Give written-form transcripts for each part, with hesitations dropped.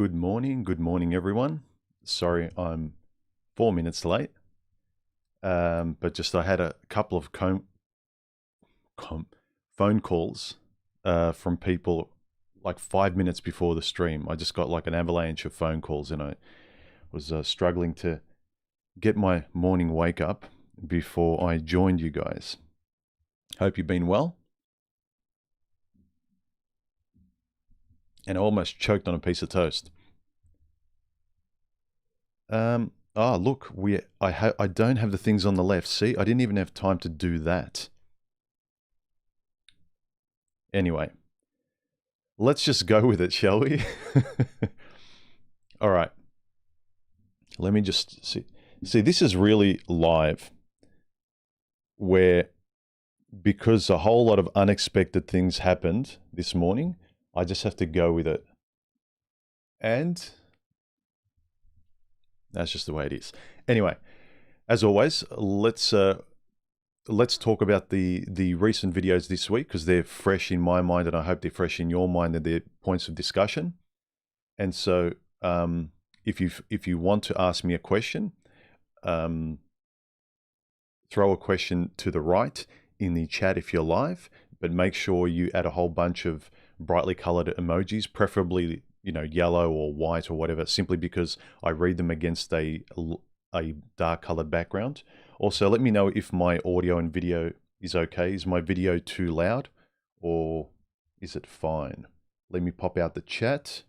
Good morning everyone. Sorry I'm 4 minutes late, but just I had a couple of phone calls from people like 5 minutes before the stream. I just got like an avalanche of phone calls and I was struggling to get my morning wake up before I joined you guys. Hope you've been well. And I almost choked on a piece of toast. Look, I don't have the things on the left. See, I didn't even have time to do that. Anyway, let's just go with it, shall we? All right. Let me just see. See, this is really live, where because a whole lot of unexpected things happened this morning, I just have to go with it. And that's just the way it is. Anyway, as always, let's talk about the recent videos this week, because they're fresh in my mind and I hope they're fresh in your mind and they're points of discussion. And so if you want to ask me a question, throw a question to the right in the chat if you're live, but make sure you add a whole bunch of brightly colored emojis, preferably yellow or white or whatever, simply because I read them against a dark colored background. Also, let me know if my audio and video is okay. Is my video too loud or is it fine? Let me pop out the chat.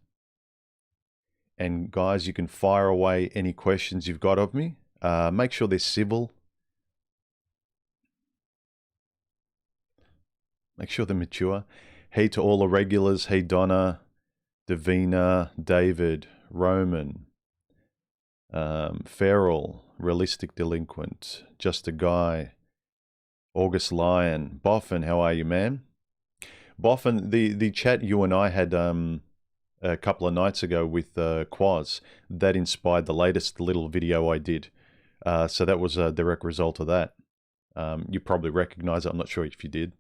And guys, you can fire away any questions you've got of me. Make sure they're civil. Make sure they're mature. Hey to all the regulars. Hey Donna, Davina, David, Roman, Feral, Realistic Delinquent, Just a Guy, August Lion, Boffin, how are you, man? Boffin, the chat you and I had a couple of nights ago with Quaz, that inspired the latest little video I did. So that was a direct result of that. You probably recognize it. I'm not sure if you did.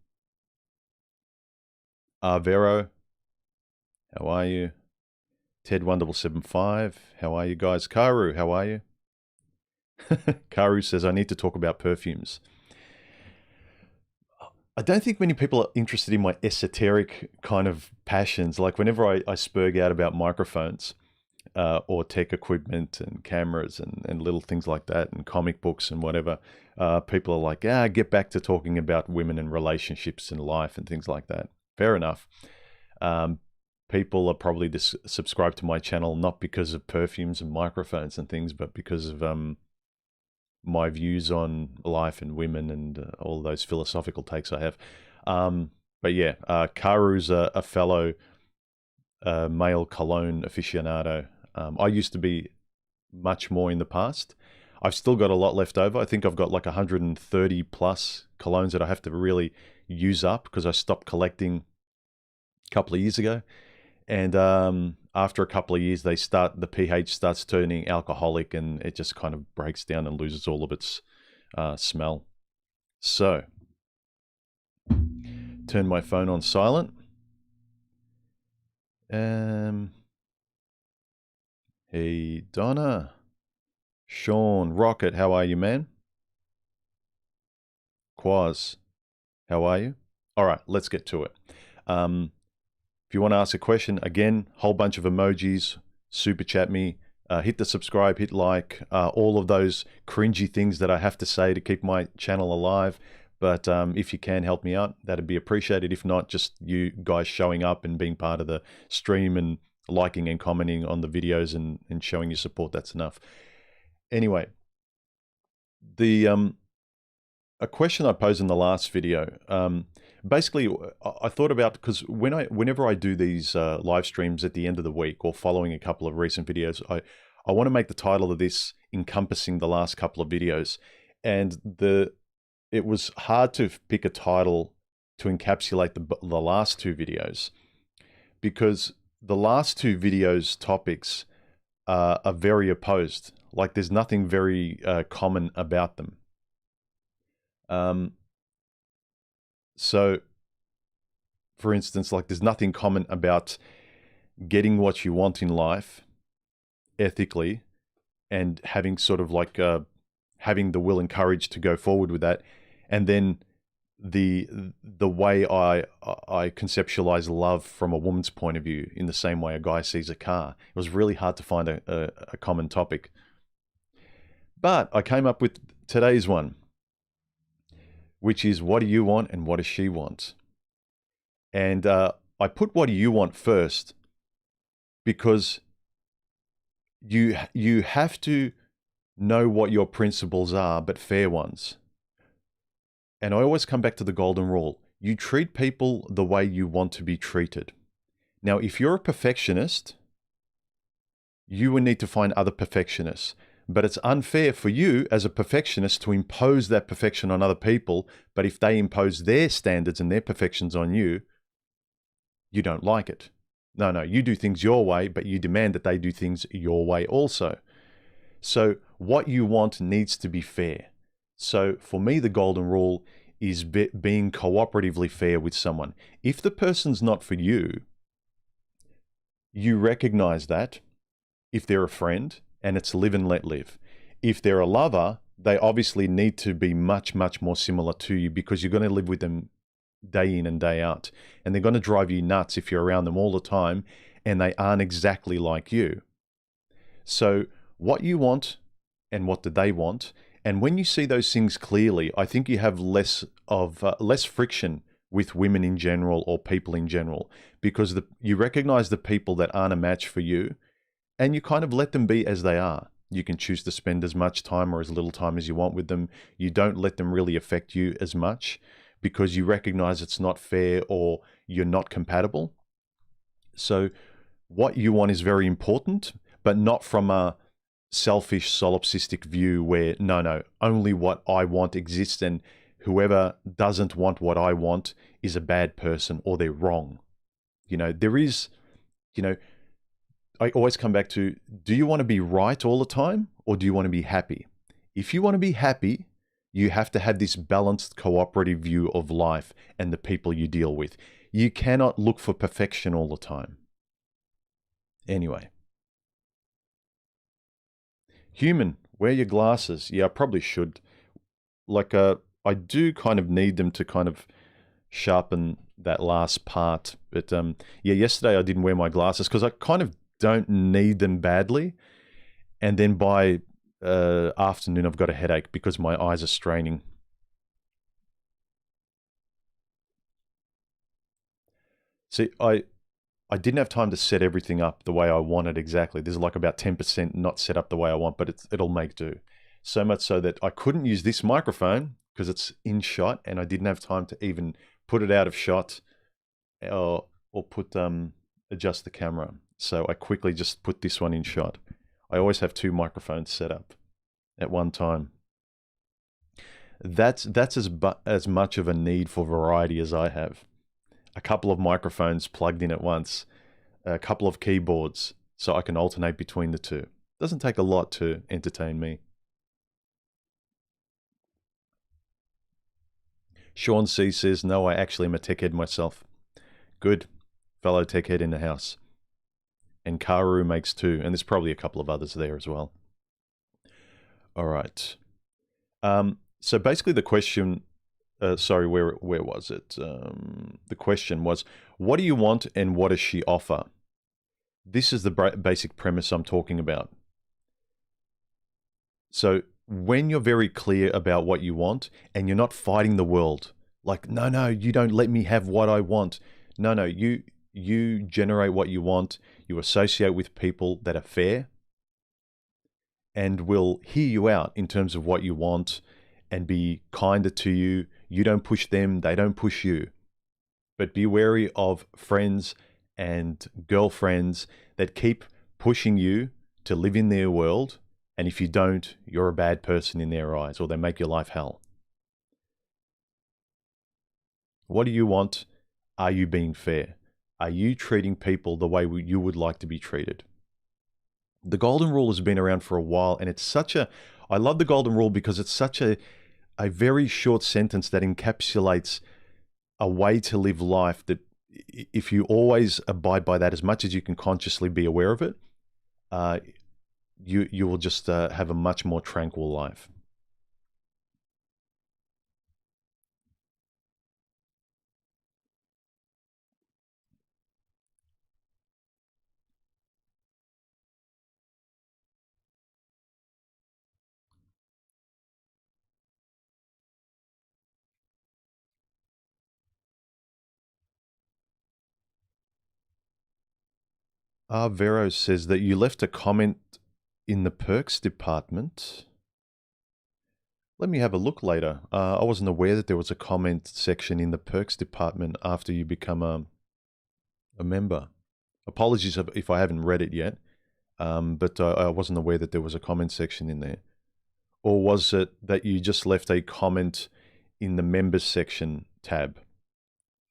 Vero, how are you? Ted1775, how are you guys? Karu, how are you? Karu says, I need to talk about perfumes. I don't think many people are interested in my esoteric kind of passions. Like whenever I spurg out about microphones or tech equipment and cameras and little things like that and comic books and whatever, people are like, get back to talking about women and relationships and life and things like that. Fair enough. People are probably subscribed to my channel not because of perfumes and microphones and things, but because of my views on life and women and all those philosophical takes I have. But yeah, Karu's a fellow male cologne aficionado. I used to be much more in the past. I've still got a lot left over. I think I've got like 130 plus colognes that I have to really use up because I stopped collecting a couple of years ago. And after a couple of years, the pH starts turning alcoholic and it just kind of breaks down and loses all of its smell. So, turn my phone on silent. Hey, Donna. Sean, Rocket, how are you, man? Quaz, how are you? All right, let's get to it. If you want to ask a question, again, whole bunch of emojis, super chat me, hit the subscribe, hit like, all of those cringy things that I have to say to keep my channel alive. But if you can help me out, that'd be appreciated. If not, just you guys showing up and being part of the stream and liking and commenting on the videos and showing your support, that's enough. Anyway, a question I posed in the last video, basically I thought about, because whenever I do these live streams at the end of the week or following a couple of recent videos, I want to make the title of this encompassing the last couple of videos. And it was hard to pick a title to encapsulate the last two videos, because the last two videos topics are very opposed. Like there's nothing very common about them. So, for instance, like there's nothing common about getting what you want in life ethically and having sort of like having the will and courage to go forward with that, and then the way I conceptualize love from a woman's point of view in the same way a guy sees a car. It was really hard to find a common topic. But I came up with today's one, which is what do you want and what does she want? And I put what do you want first because you have to know what your principles are, but fair ones. And I always come back to the golden rule. You treat people the way you want to be treated. Now, if you're a perfectionist, you will need to find other perfectionists. But it's unfair for you as a perfectionist to impose that perfection on other people. But if they impose their standards and their perfections on you, you don't like it. No, you do things your way, but you demand that they do things your way also. So what you want needs to be fair. So for me, the golden rule is being cooperatively fair with someone. If the person's not for you, you recognize that. If they're a friend, and it's live and let live. If they're a lover, they obviously need to be much, much more similar to you because you're going to live with them day in and day out. And they're going to drive you nuts if you're around them all the time and they aren't exactly like you. So what you want and what do they want? And when you see those things clearly, I think you have less friction with women in general or people in general, because you recognize the people that aren't a match for you and you kind of let them be as they are. You can choose to spend as much time or as little time as you want with them. You don't let them really affect you as much because you recognize it's not fair or you're not compatible. So what you want is very important, but not from a selfish, solipsistic view where, no, only what I want exists and whoever doesn't want what I want is a bad person or they're wrong. There is, I always come back to, do you want to be right all the time or do you want to be happy? If you want to be happy, you have to have this balanced, cooperative view of life and the people you deal with. You cannot look for perfection all the time. Anyway. Human, wear your glasses. Yeah, I probably should. I do kind of need them to kind of sharpen that last part. But yeah, yesterday I didn't wear my glasses because I kind of don't need them badly. And then by afternoon, I've got a headache because my eyes are straining. See, I didn't have time to set everything up the way I wanted exactly. There's like about 10% not set up the way I want, but it'll make do. So much so that I couldn't use this microphone because it's in shot and I didn't have time to even put it out of shot or adjust the camera. So I quickly just put this one in shot. I always have two microphones set up at one time. That's as much of a need for variety as I have. A couple of microphones plugged in at once, a couple of keyboards, so I can alternate between the two. Doesn't take a lot to entertain me. Sean C says, no, I actually am a tech head myself. Good. Fellow tech head in the house. And Karu makes two, and there's probably a couple of others there as well. All right. So basically the question... sorry, where was it? The question was, what do you want and what does she offer? This is the basic premise I'm talking about. So when you're very clear about what you want and you're not fighting the world, like, no, you don't let me have what I want. No, you generate what you want. You associate with people that are fair and will hear you out in terms of what you want and be kinder to you. You don't push them, they don't push you. But be wary of friends and girlfriends that keep pushing you to live in their world. And if you don't, you're a bad person in their eyes, or they make your life hell. What do you want? Are you being fair? Are you treating people the way you would like to be treated? The golden rule has been around for a while, and it's I love the golden rule because it's such a very short sentence that encapsulates a way to live life that if you always abide by that as much as you can consciously be aware of it, you will just have a much more tranquil life. Vero says that you left a comment in the perks department. Let me have a look later. I wasn't aware that there was a comment section in the perks department after you become a member. Apologies if I haven't read it yet, but I wasn't aware that there was a comment section in there. Or was it that you just left a comment in the members section tab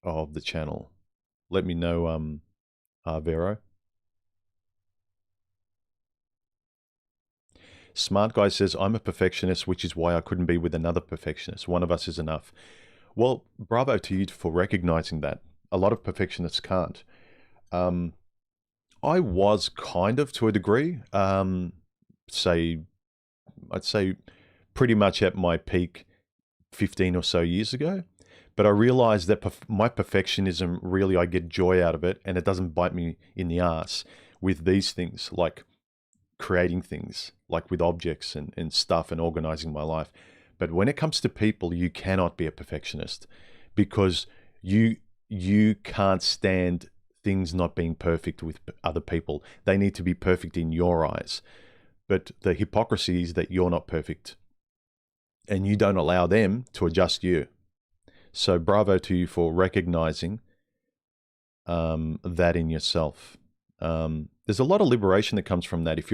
of the channel? Let me know, Vero. Smart Guy says, I'm a perfectionist, which is why I couldn't be with another perfectionist. One of us is enough. Well, bravo to you for recognizing that. A lot of perfectionists can't. I was kind of, to a degree, I'd say pretty much at my peak 15 or so years ago. But I realized that my perfectionism, really, I get joy out of it, and it doesn't bite me in the ass with these things, like creating things, like with objects and stuff and organizing my life. But when it comes to people, you cannot be a perfectionist, because you can't stand things not being perfect with other people. They need to be perfect in your eyes. But the hypocrisy is that you're not perfect, and you don't allow them to adjust you. So bravo to you for recognizing that in yourself. There's a lot of liberation that comes from that. If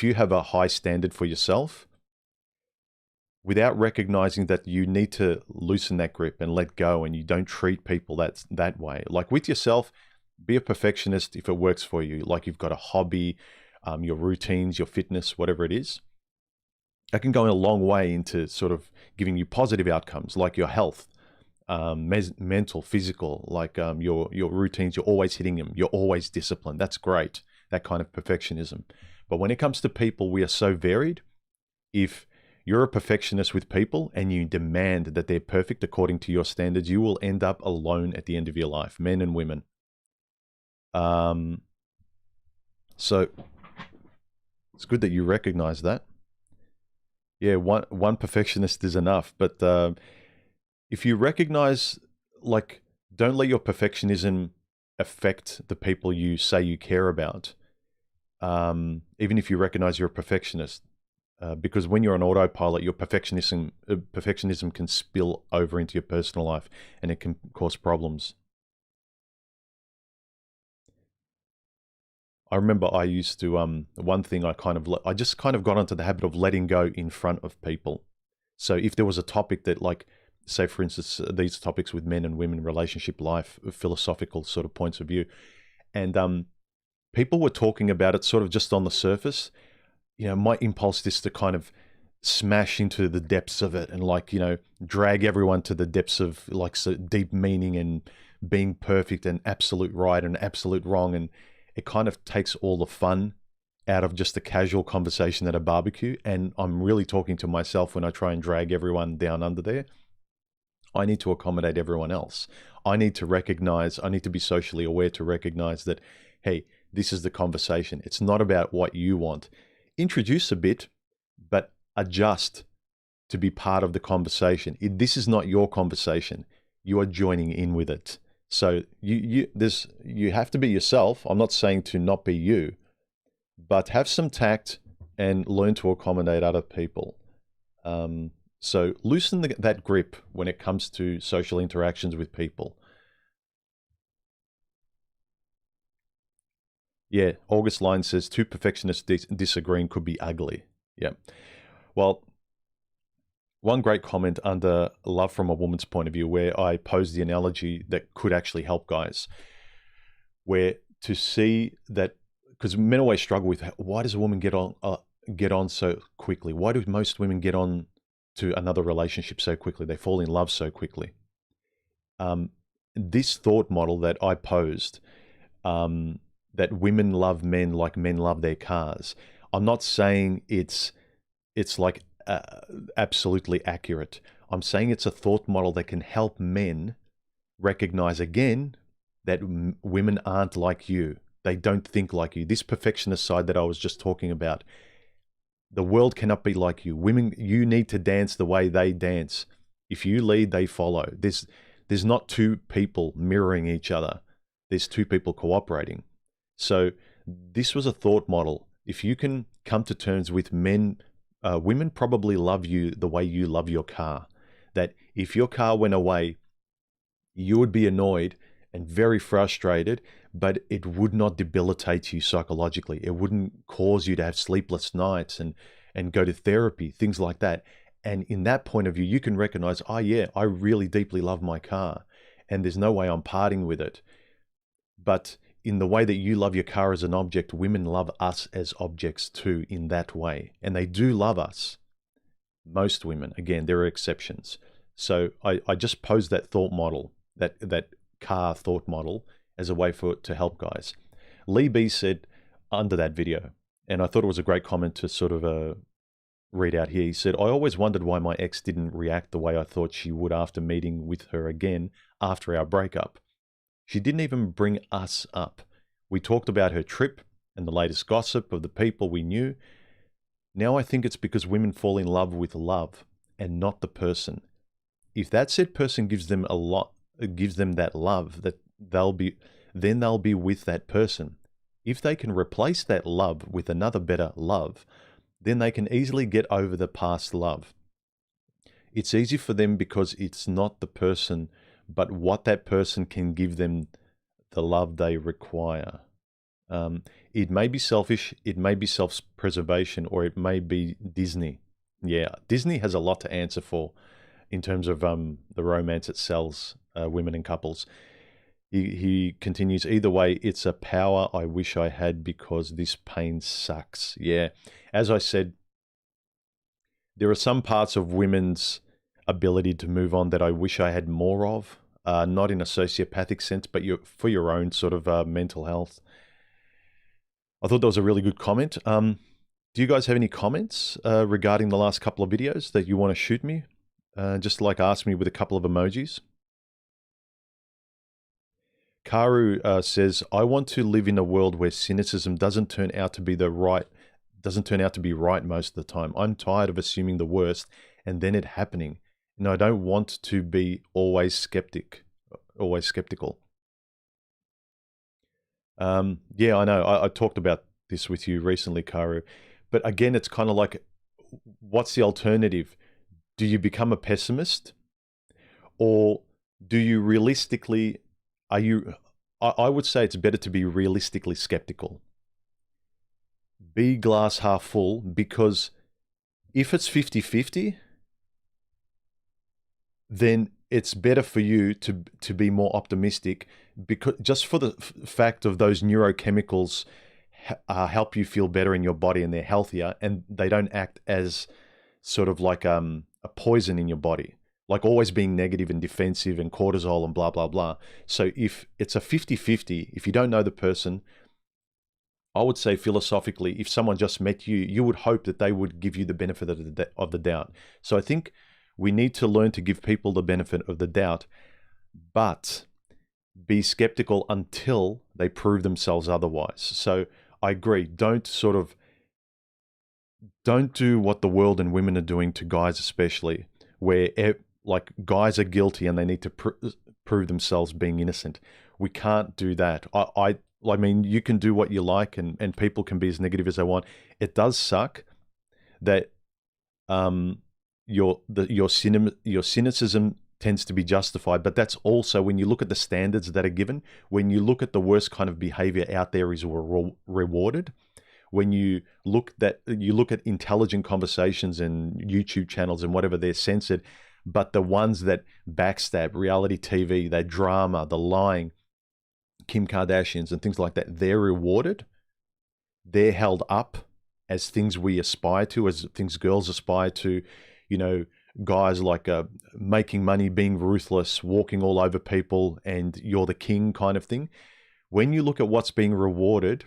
you have a high standard for yourself, without recognizing that you need to loosen that grip and let go, and you don't treat people that way. Like with yourself, be a perfectionist if it works for you. Like you've got a hobby, your routines, your fitness, whatever it is. That can go a long way into sort of giving you positive outcomes, like your health, mental, physical, like your routines. You're always hitting them. You're always disciplined. That's great. That kind of perfectionism. But when it comes to people, we are so varied. If you're a perfectionist with people and you demand that they're perfect according to your standards, you will end up alone at the end of your life, men and women. So it's good that you recognize that. Yeah, one perfectionist is enough. But if you recognize, like, don't let your perfectionism affect the people you say you care about. Even if you recognize you're a perfectionist, because when you're on autopilot, your perfectionism can spill over into your personal life, and it can cause problems. I remember I used to, one thing I just kind of got into the habit of letting go in front of people. So if there was a topic that, like, say for instance, these topics with men and women, relationship, life, philosophical sort of points of view, and people were talking about it sort of just on the surface, my impulse is to kind of smash into the depths of it and, like, drag everyone to the depths of, like, so deep meaning and being perfect and absolute right and absolute wrong. And it kind of takes all the fun out of just a casual conversation at a barbecue. And I'm really talking to myself when I try and drag everyone down under there. I need to accommodate everyone else. I need to be socially aware to recognize that, hey, this is the conversation. It's not about what you want. Introduce a bit, but adjust to be part of the conversation. This is not your conversation. You are joining in with it. So you have to be yourself. I'm not saying to not be you, but have some tact and learn to accommodate other people. So loosen that grip when it comes to social interactions with people. Yeah, August Line says, two perfectionists disagreeing could be ugly. Yeah. Well, one great comment under Love from a Woman's Point of View, where I posed the analogy that could actually help guys, where to see that, because men always struggle with, why does a woman get on so quickly? Why do most women get on to another relationship so quickly? They fall in love so quickly. this thought model that I posed, that women love men like men love their cars, I'm not saying it's like absolutely accurate. I'm saying it's a thought model that can help men recognize again that women aren't like you. They don't think like you. This perfectionist side that I was just talking about, the world cannot be like you. Women, you need to dance the way they dance. If you lead, they follow. There's not two people mirroring each other. There's two people cooperating. So this was a thought model. If you can come to terms with men, women probably love you the way you love your car. That if your car went away, you would be annoyed and very frustrated, but it would not debilitate you psychologically. It wouldn't cause you to have sleepless nights and go to therapy, things like that. And in that point of view, you can recognize, oh yeah, I really deeply love my car and there's no way I'm parting with it. But in the way that you love your car as an object, women love us as objects too in that way. And they do love us. Most women, again, there are exceptions. So I just posed that thought model, that car thought model, as a way to help guys. Lee B said under that video, and I thought it was a great comment to sort of read out here. He said, I always wondered why my ex didn't react the way I thought she would after meeting with her again after our breakup. She didn't even bring us up. We talked about her trip and the latest gossip of the people we knew. Now I think it's because women fall in love with love and not the person. If that said person gives them that love, that then they'll be with that person. If they can replace that love with another better love, then they can easily get over the past love. It's easy for them because it's not the person, but what that person can give them the love they require. It may be selfish, it may be self-preservation, or it may be Disney. Yeah, Disney has a lot to answer for in terms of the romance it sells women and couples. He continues, either way, it's a power I wish I had because this pain sucks. Yeah, as I said, there are some parts of women's ability to move on that I wish I had more of, not in a sociopathic sense, but for your own sort of mental health. I thought that was a really good comment. Do you guys have any comments regarding the last couple of videos that you want to shoot me? Just like ask me with a couple of emojis. Karu says, I want to live in a world where cynicism doesn't turn out to be right most of the time. I'm tired of assuming the worst and then it happening. And I don't want to be always skeptical. Yeah, I know. I talked about this with you recently, Karu. But again, it's kind of like, what's the alternative? Do you become a pessimist? Or do you realistically, I would say it's better to be realistically skeptical. Be glass half full, because if it's 50-50, then it's better for you to be more optimistic, because just for the fact of those neurochemicals help you feel better in your body and they're healthier and they don't act as sort of like a poison in your body, like always being negative and defensive and cortisol and blah, blah, blah. So if it's a 50-50, if you don't know the person, I would say philosophically, if someone just met you, you would hope that they would give you the benefit of the doubt. So I think we need to learn to give people the benefit of the doubt, but be skeptical until they prove themselves otherwise. So I agree. Don't do what the world and women are doing to guys, especially, where like guys are guilty and they need to prove themselves being innocent. We can't do that. I mean, you can do what you like and people can be as negative as they want. It does suck that your cynicism tends to be justified, but that's also when you look at the standards that are given, when you look at the worst kind of behavior out there is rewarded. When you look at intelligent conversations and YouTube channels and whatever, they're censored, but the ones that backstab, reality TV, that drama, the lying, Kim Kardashians and things like that, they're rewarded. They're held up as things we aspire to, as things girls aspire to, you know, guys like making money, being ruthless, walking all over people, and you're the king kind of thing. When you look at what's being rewarded,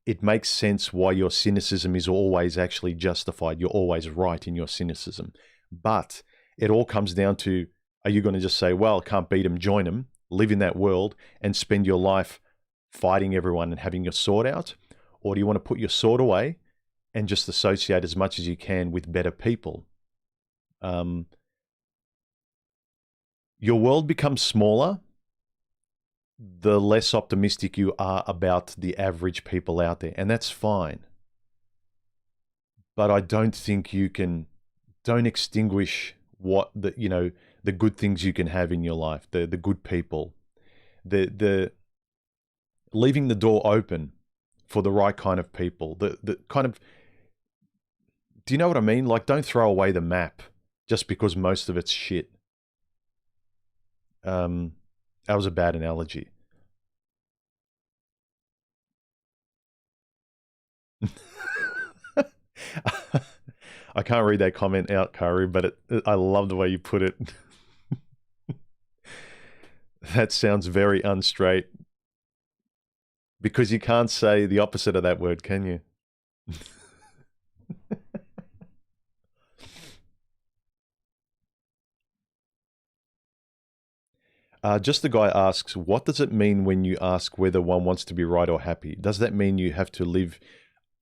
it makes sense why your cynicism is always actually justified. You're always right in your cynicism. But it all comes down to, are you going to just say, well, can't beat them, join them, live in that world, and spend your life fighting everyone and having your sword out? Or do you want to put your sword away and just associate as much as you can with better people? Your world becomes smaller the less optimistic you are about the average people out there, and that's fine. But I don't think you can, don't extinguish what the good things you can have in your life, the good people, the leaving the door open for the right kind of people, the kind of, do you know what I mean? Like, don't throw away the map just because most of it's shit. That was a bad analogy. I can't read that comment out, Kari, but I love the way you put it. That sounds very unstraight. Because you can't say the opposite of that word, can you? Just the guy asks, what does it mean when you ask whether one wants to be right or happy? Does that mean you have to live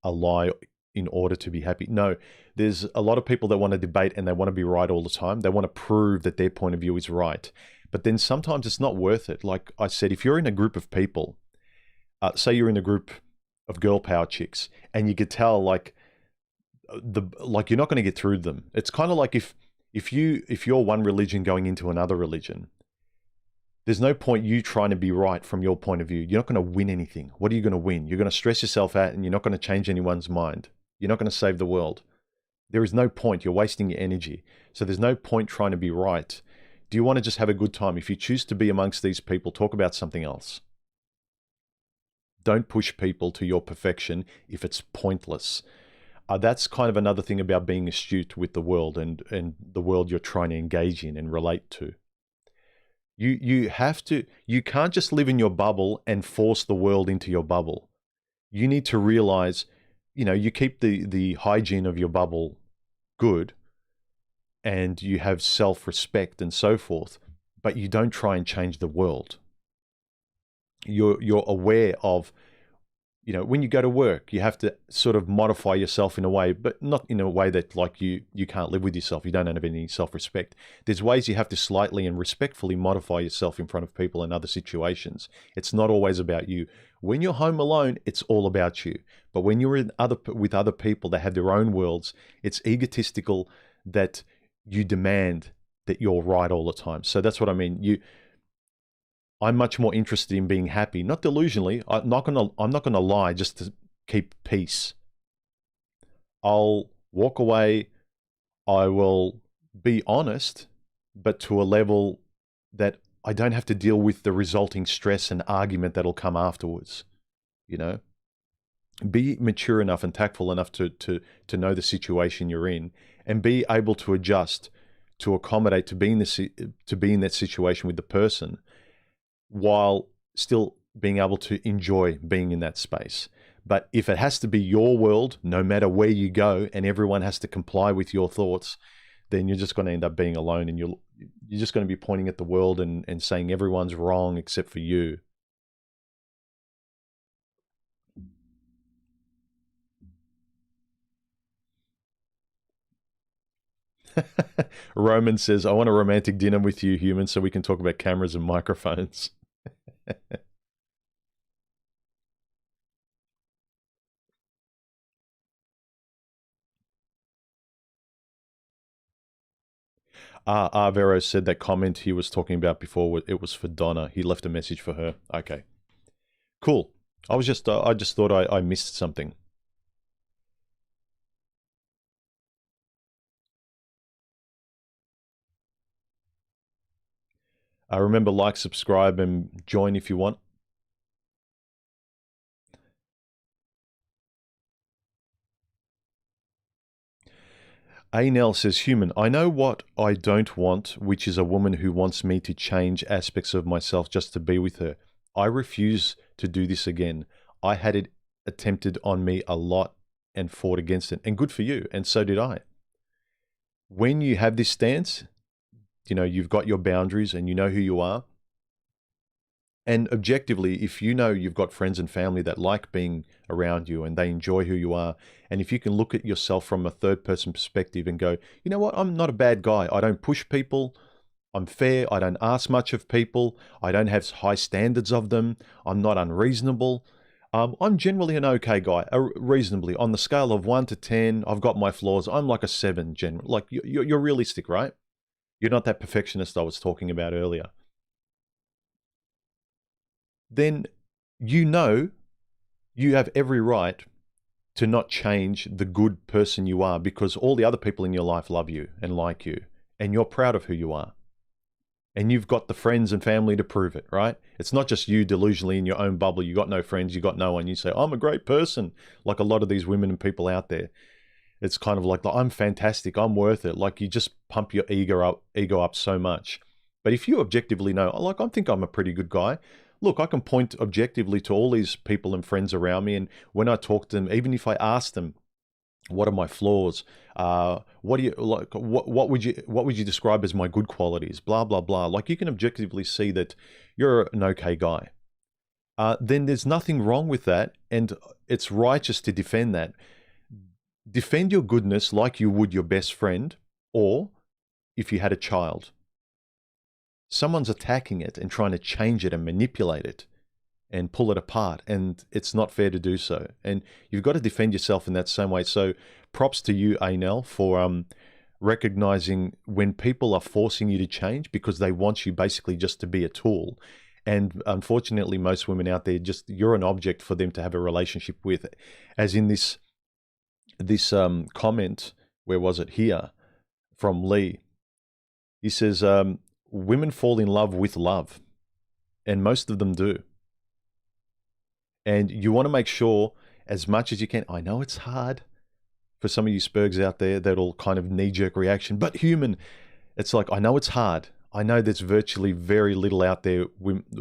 a lie in order to be happy? No, there's a lot of people that want to debate and they want to be right all the time. They want to prove that their point of view is right. But then sometimes it's not worth it. Like I said, if you're in a group of people, say you're in a group of girl power chicks, and you could tell like you're not going to get through them. It's kind of like if you're one religion going into another religion, there's no point you trying to be right from your point of view. You're not going to win anything. What are you going to win? You're going to stress yourself out and you're not going to change anyone's mind. You're not going to save the world. There is no point. You're wasting your energy. So there's no point trying to be right. Do you want to just have a good time? If you choose to be amongst these people, talk about something else. Don't push people to your perfection if it's pointless. That's kind of another thing about being astute with the world and the world you're trying to engage in and relate to. You can't just live in your bubble and force the world into your bubble. You need to realize, you keep the hygiene of your bubble good and you have self-respect and so forth, but you don't try and change the world. You're aware of, when you go to work, you have to sort of modify yourself in a way, but not in a way that like you can't live with yourself. You don't have any self-respect. There's ways you have to slightly and respectfully modify yourself in front of people in other situations. It's not always about you. When you're home alone, it's all about you. But when you're with other people that have their own worlds, it's egotistical that you demand that you're right all the time. So that's what I mean. I'm much more interested in being happy, not delusionally. I'm not gonna lie just to keep peace. I'll walk away. I will be honest, but to a level that I don't have to deal with the resulting stress and argument that'll come afterwards. Be mature enough and tactful enough to know the situation you're in, and be able to adjust, to accommodate, to be in that situation with the person, while still being able to enjoy being in that space. But if it has to be your world, no matter where you go, and everyone has to comply with your thoughts, then you're just going to end up being alone, and you're just going to be pointing at the world and saying everyone's wrong except for you. Roman says, I want a romantic dinner with you, human, so we can talk about cameras and microphones. Vero said that comment he was talking about before, it was for Donna. He left a message for her. Okay. Cool. I just thought I missed something. Remember, like, subscribe, and join if you want. Anel says, human, I know what I don't want, which is a woman who wants me to change aspects of myself just to be with her. I refuse to do this again. I had it attempted on me a lot and fought against it. And good for you. And so did I. When you have this stance, you know, you've got your boundaries and you know who you are. And objectively, if you know you've got friends and family that like being around you and they enjoy who you are, and if you can look at yourself from a third person perspective and go, you know what, I'm not a bad guy. I don't push people. I'm fair. I don't ask much of people. I don't have high standards of them. I'm not unreasonable. I'm generally an okay guy, reasonably. On the scale of 1 to 10, I've got my flaws. I'm like a 7 generally. Like you're realistic, right? You're not that perfectionist I was talking about earlier. Then you know you have every right to not change the good person you are, because all the other people in your life love you and like you, and you're proud of who you are. And you've got the friends and family to prove it, right? It's not just you delusionally in your own bubble. You got no friends, you got no one. You say, I'm a great person, like a lot of these women and people out there. It's kind of like, I'm fantastic, I'm worth it. Like you just pump your ego up so much. But if you objectively know, like I think I'm a pretty good guy. Look, I can point objectively to all these people and friends around me, and when I talk to them, even if I ask them, what are my flaws? What do you like? What would you describe as my good qualities? Blah blah blah. Like you can objectively see that you're an okay guy. Then there's nothing wrong with that, and it's righteous to defend that. Defend your goodness like you would your best friend, or if you had a child. Someone's attacking it and trying to change it and manipulate it and pull it apart, and it's not fair to do so. And you've got to defend yourself in that same way. So props to you, Anel, for recognizing when people are forcing you to change because they want you basically just to be a tool. And unfortunately, most women out there, just you're an object for them to have a relationship with. As in this comment, where was it here, from Lee? He says, women fall in love with love, and most of them do. And you want to make sure as much as you can. I know it's hard for some of you spurgs out there that'll kind of knee-jerk reaction, but human, it's like, I know it's hard. I know there's virtually very little out there.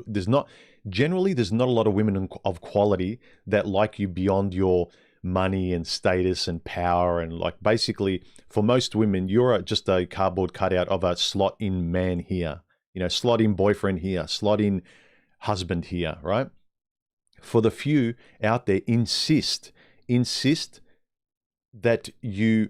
There's not a lot of women of quality that like you beyond your money and status and power. And like basically for most women, you're just a cardboard cutout of a slot in man here, you know, slot in boyfriend here, slot in husband here, right? For the few out there, insist that you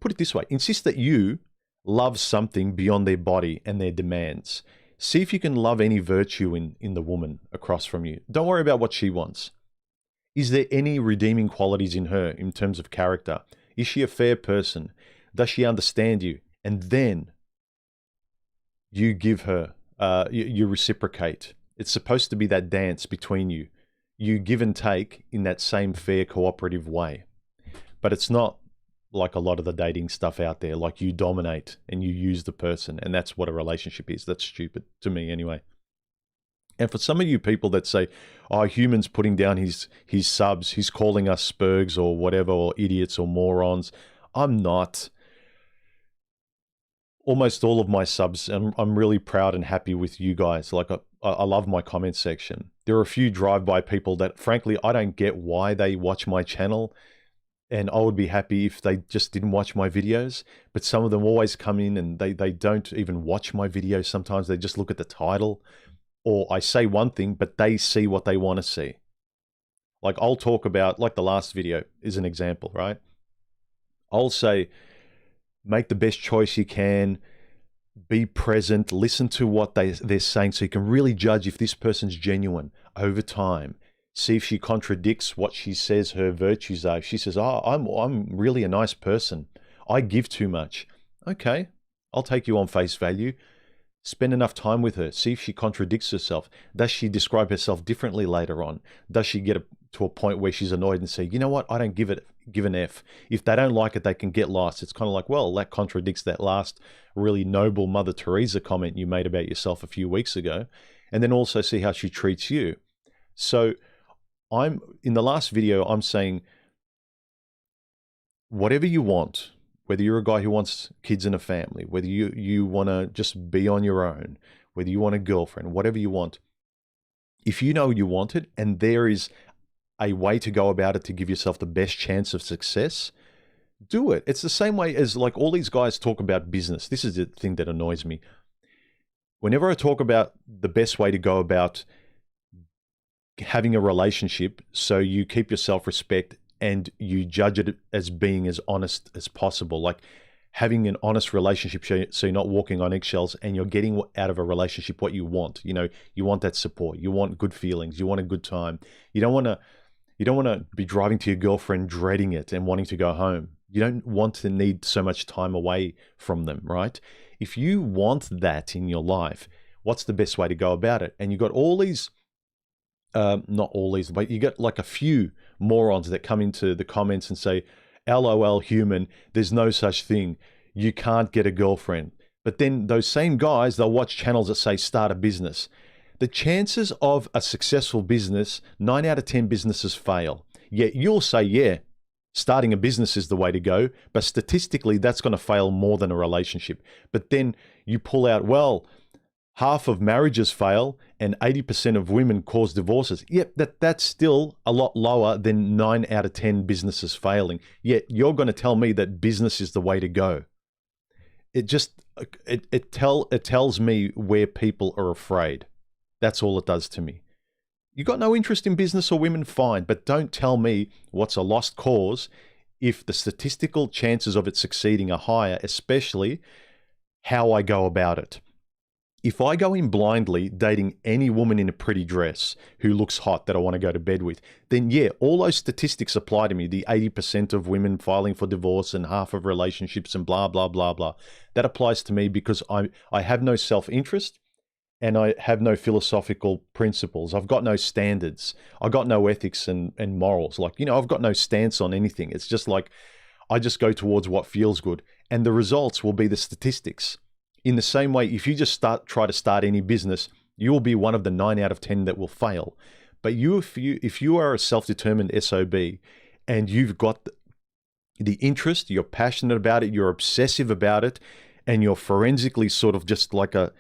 put it this way, insist that you love something beyond their body and their demands. See if you can love any virtue in the woman across from you. Don't worry about what she wants. Is there any redeeming qualities in her in terms of character? Is she a fair person? Does she understand you? And then you give her, you reciprocate. It's supposed to be that dance between you. You give and take in that same fair, cooperative way. But it's not like a lot of the dating stuff out there, like you dominate and you use the person, and that's what a relationship is. That's stupid to me anyway. And for some of you people that say, oh, human's putting down his subs, he's calling us spurgs or whatever, or idiots or morons. I'm not. Almost all of my subs, I'm really proud and happy with you guys. Like I love my comment section. There are a few drive-by people that frankly, I don't get why they watch my channel. And I would be happy if they just didn't watch my videos. But some of them always come in and they don't even watch my videos. Sometimes they just look at the title. Or I say one thing, but they see what they want to see. Like I'll talk about, like the last video is an example, right? I'll say, make the best choice you can, be present, listen to what they're saying so you can really judge if this person's genuine over time. See if she contradicts what she says her virtues are. If she says, oh, I'm really a nice person, I give too much. Okay, I'll take you on face value. Spend enough time with her. See if she contradicts herself. Does she describe herself differently later on? Does she get to a point where she's annoyed and say, you know what, I don't give an F. If they don't like it, they can get lost. It's kind of like, well, that contradicts that last really noble Mother Teresa comment you made about yourself a few weeks ago. And then also see how she treats you. So in the last video, I'm saying, whatever you want, whether you're a guy who wants kids and a family, whether you want to just be on your own, whether you want a girlfriend, whatever you want, if you know you want it and there is a way to go about it to give yourself the best chance of success, do it. It's the same way as like all these guys talk about business. This is the thing that annoys me. Whenever I talk about the best way to go about having a relationship so you keep your self-respect and you judge it as being as honest as possible, like having an honest relationship so you're not walking on eggshells and you're getting out of a relationship what you want. You know, you want that support, you want good feelings, you want a good time. You don't want to be driving to your girlfriend dreading it and wanting to go home. You don't want to need so much time away from them, right? If you want that in your life, what's the best way to go about it? And you got all these, not all these, but you get like a few morons that come into the comments and say, LOL human, there's no such thing. You can't get a girlfriend. But then those same guys, they'll watch channels that say start a business. The chances of a successful business, 9 out of 10 businesses fail. Yet you'll say, yeah, starting a business is the way to go, but statistically that's going to fail more than a relationship. But then you pull out, well, half of marriages fail and 80% of women cause divorces. Yep, that's still a lot lower than 9 out of 10 businesses failing. Yet you're going to tell me that business is the way to go. It just, it tells me where people are afraid. That's all it does to me. You got no interest in business or women, fine, but don't tell me what's a lost cause if the statistical chances of it succeeding are higher, especially how I go about it. If I go in blindly dating any woman in a pretty dress who looks hot that I want to go to bed with, then yeah, all those statistics apply to me. The 80% of women filing for divorce and half of relationships and blah, blah, blah, blah. That applies to me because I have no self-interest and I have no philosophical principles. I've got no standards. I've got no ethics and morals. Like, you know, I've got no stance on anything. It's just like, I just go towards what feels good. And the results will be the statistics. In the same way, if you just try to start any business, you will be one of the 9 out of 10 that will fail. But if you are a self-determined SOB and you've got the interest, you're passionate about it, you're obsessive about it, and you're forensically sort of just like you're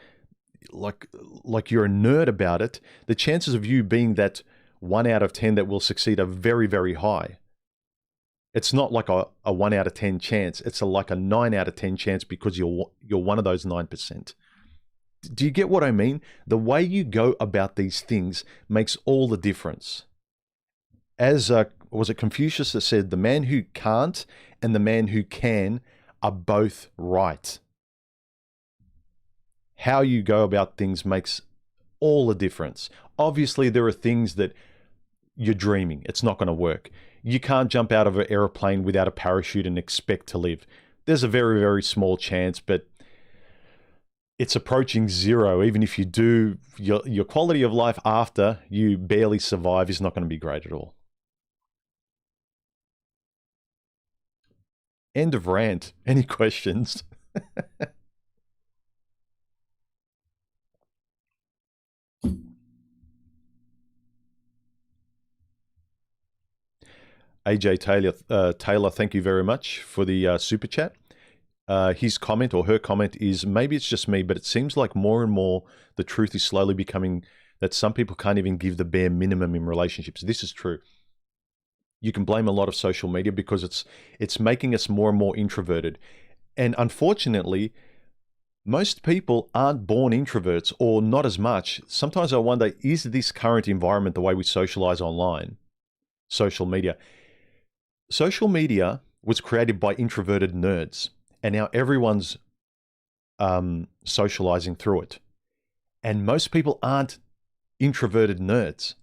a nerd about it, the chances of you being that 1 out of 10 that will succeed are very, very high. It's not like a 1 out of 10 chance. It's like a 9 out of 10 chance because you're one of those 9%. Do you get what I mean? The way you go about these things makes all the difference. As was it Confucius that said, the man who can't and the man who can are both right. How you go about things makes all the difference. Obviously, there are things that you're dreaming. It's not going to work. You can't jump out of an airplane without a parachute and expect to live. There's a very, very small chance, but it's approaching zero. Even if you do, your quality of life after you barely survive is not going to be great at all. End of rant. Any questions? AJ Taylor, thank you very much for the super chat. His comment or her comment is, maybe it's just me, but it seems like more and more the truth is slowly becoming that some people can't even give the bare minimum in relationships. This is true. You can blame a lot of social media because it's making us more and more introverted. And unfortunately, most people aren't born introverts or not as much. Sometimes I wonder, is this current environment the way we socialize online, social media? Social media was created by introverted nerds, and now everyone's socializing through it. And most people aren't introverted nerds,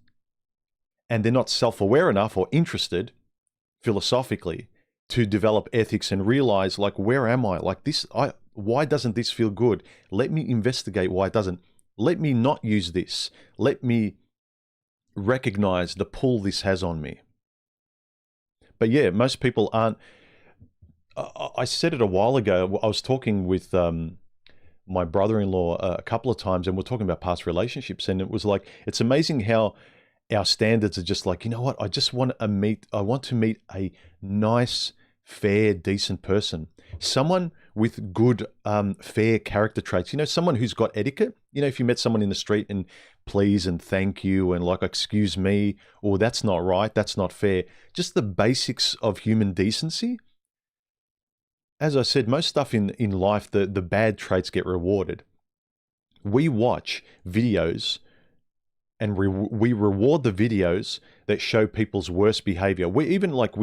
and they're not self-aware enough or interested philosophically to develop ethics and realize, like, where am I? Like this, why doesn't this feel good? Let me investigate why it doesn't. Let me not use this. Let me recognize the pull this has on me. But yeah, most people aren't. I said it a while ago. I was talking with my brother-in-law a couple of times, and we're talking about past relationships, and it was like, it's amazing how our standards are just like, you know what? I want to meet a nice fair, decent person, someone with good, fair character traits. Someone who's got etiquette. If you met someone in the street and please and thank you and like, excuse me, or that's not right, that's not fair. Just the basics of human decency. As I said, most stuff in life, the bad traits get rewarded. We watch videos and we reward the videos that show people's worst behavior. We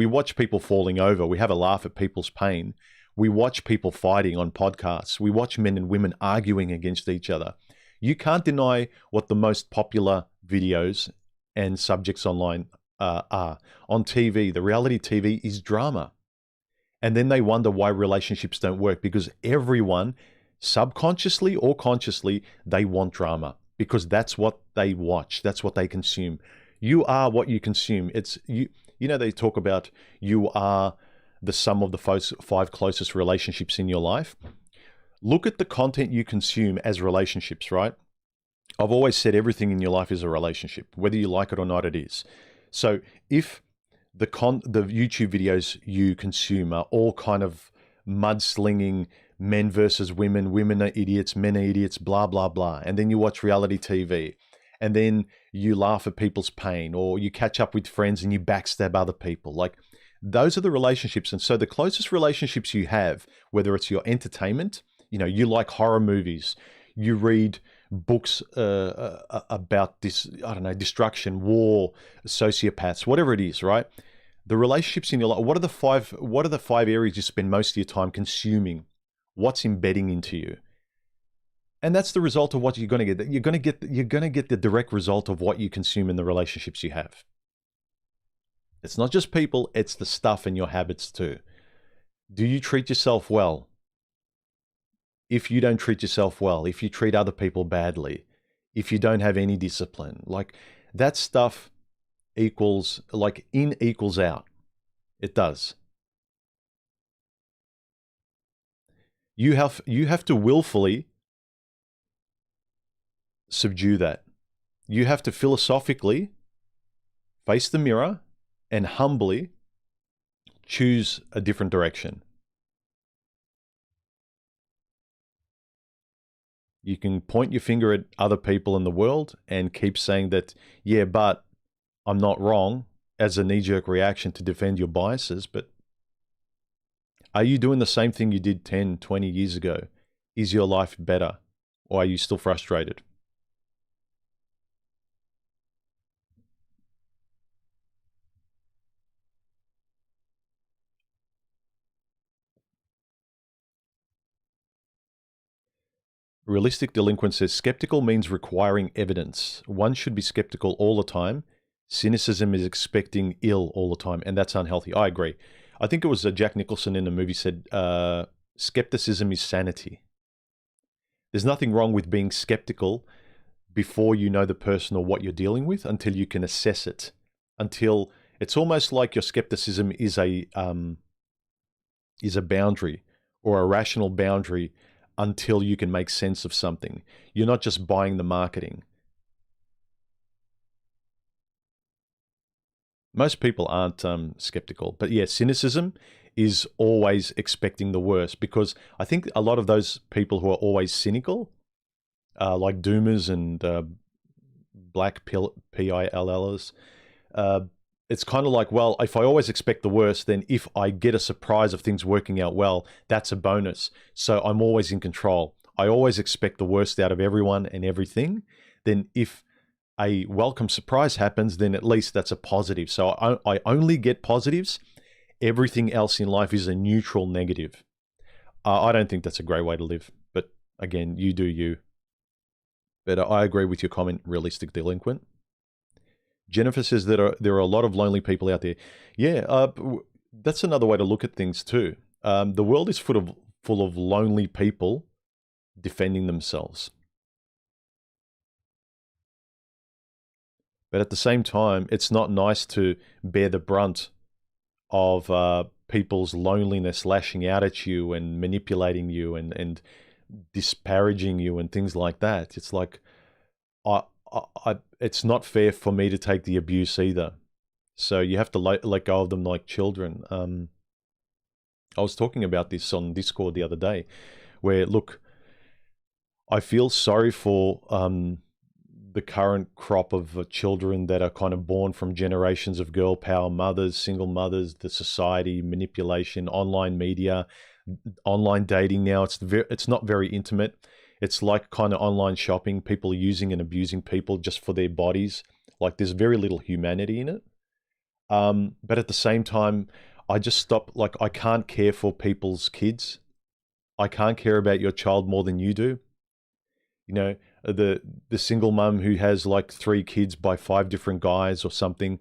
watch people falling over. We have a laugh at people's pain. We watch people fighting on podcasts. We watch men and women arguing against each other. You can't deny what the most popular videos and subjects online are. On TV, the reality TV is drama. And then they wonder why relationships don't work, because everyone, subconsciously or consciously, they want drama because that's what they watch. That's what they consume. You are what you consume. It's you. They talk about you are the sum of the five closest relationships in your life. Look at the content you consume as relationships, right? I've always said everything in your life is a relationship, whether you like it or not, it is. So if the YouTube videos you consume are all kind of mudslinging, men versus women are idiots, men are idiots, blah, blah, blah. And then you watch reality TV and then you laugh at people's pain, or you catch up with friends and you backstab other people. Like, those are the relationships. And so the closest relationships you have, whether it's your entertainment, you like horror movies, you read books about this, I don't know, destruction, war, sociopaths, whatever it is, right? The relationships in your life, what are the five areas you spend most of your time consuming? What's embedding into you? And that's the result of what you're going to get. You're going to get the direct result of what you consume in the relationships you have. It's not just people, it's the stuff and your habits too. Do you treat yourself well? If you don't treat yourself well, if you treat other people badly, if you don't have any discipline, like, that stuff equals, like, in equals out. It does. You have to willfully subdue that. You have to philosophically face the mirror and humbly choose a different direction. You can point your finger at other people in the world and keep saying that, yeah, but I'm not wrong, as a knee-jerk reaction to defend your biases. But are you doing the same thing you did 10, 20 years ago? Is your life better, or are you still frustrated? Realistic Delinquent says, skeptical means requiring evidence. One should be skeptical all the time. Cynicism is expecting ill all the time, and that's unhealthy. I agree. I think it was Jack Nicholson in the movie said, skepticism is sanity. There's nothing wrong with being skeptical before you know the person or what you're dealing with, until you can assess it. Until it's almost like your skepticism is a boundary, or a rational boundary, until you can make sense of something. You're not just buying the marketing. Most people aren't skeptical, but yeah, cynicism is always expecting the worst, because I think a lot of those people who are always cynical, like doomers and black PILLers, it's kind of like, well, if I always expect the worst, then if I get a surprise of things working out well, that's a bonus. So I'm always in control. I always expect the worst out of everyone and everything. Then if a welcome surprise happens, then at least that's a positive. So I only get positives. Everything else in life is a neutral negative. I don't think that's a great way to live. But again, you do you. But I agree with your comment, realistic delinquent. Jennifer says that there are a lot of lonely people out there. Yeah, that's another way to look at things too. The world is full of lonely people defending themselves. But at the same time, it's not nice to bear the brunt of people's loneliness lashing out at you and manipulating you and disparaging you and things like that. It's like, it's not fair for me to take the abuse either. So you have to let go of them like children. I was talking about this on Discord the other day, where, look, I feel sorry for the current crop of children that are kind of born from generations of girl power mothers, single mothers, the society, manipulation, online media, online dating now. It's not very intimate. It's like kind of online shopping, people using and abusing people just for their bodies. Like, there's very little humanity in it. But at the same time, I just stop, like, I can't care for people's kids. I can't care about your child more than you do. You know, the single mum who has like 3 kids by 5 different guys or something,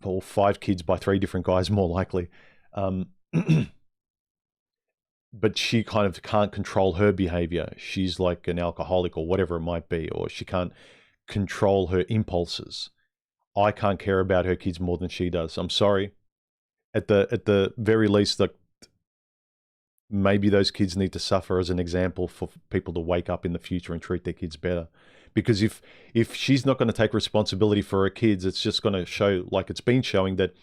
or 5 kids by 3 different guys, more likely. But she kind of can't control her behavior. She's like an alcoholic or whatever it might be, or she can't control her impulses. I can't care about her kids more than she does. I'm sorry. At the very least, like, maybe those kids need to suffer as an example for people to wake up in the future and treat their kids better. Because if she's not going to take responsibility for her kids, it's just going to show, like it's been showing, that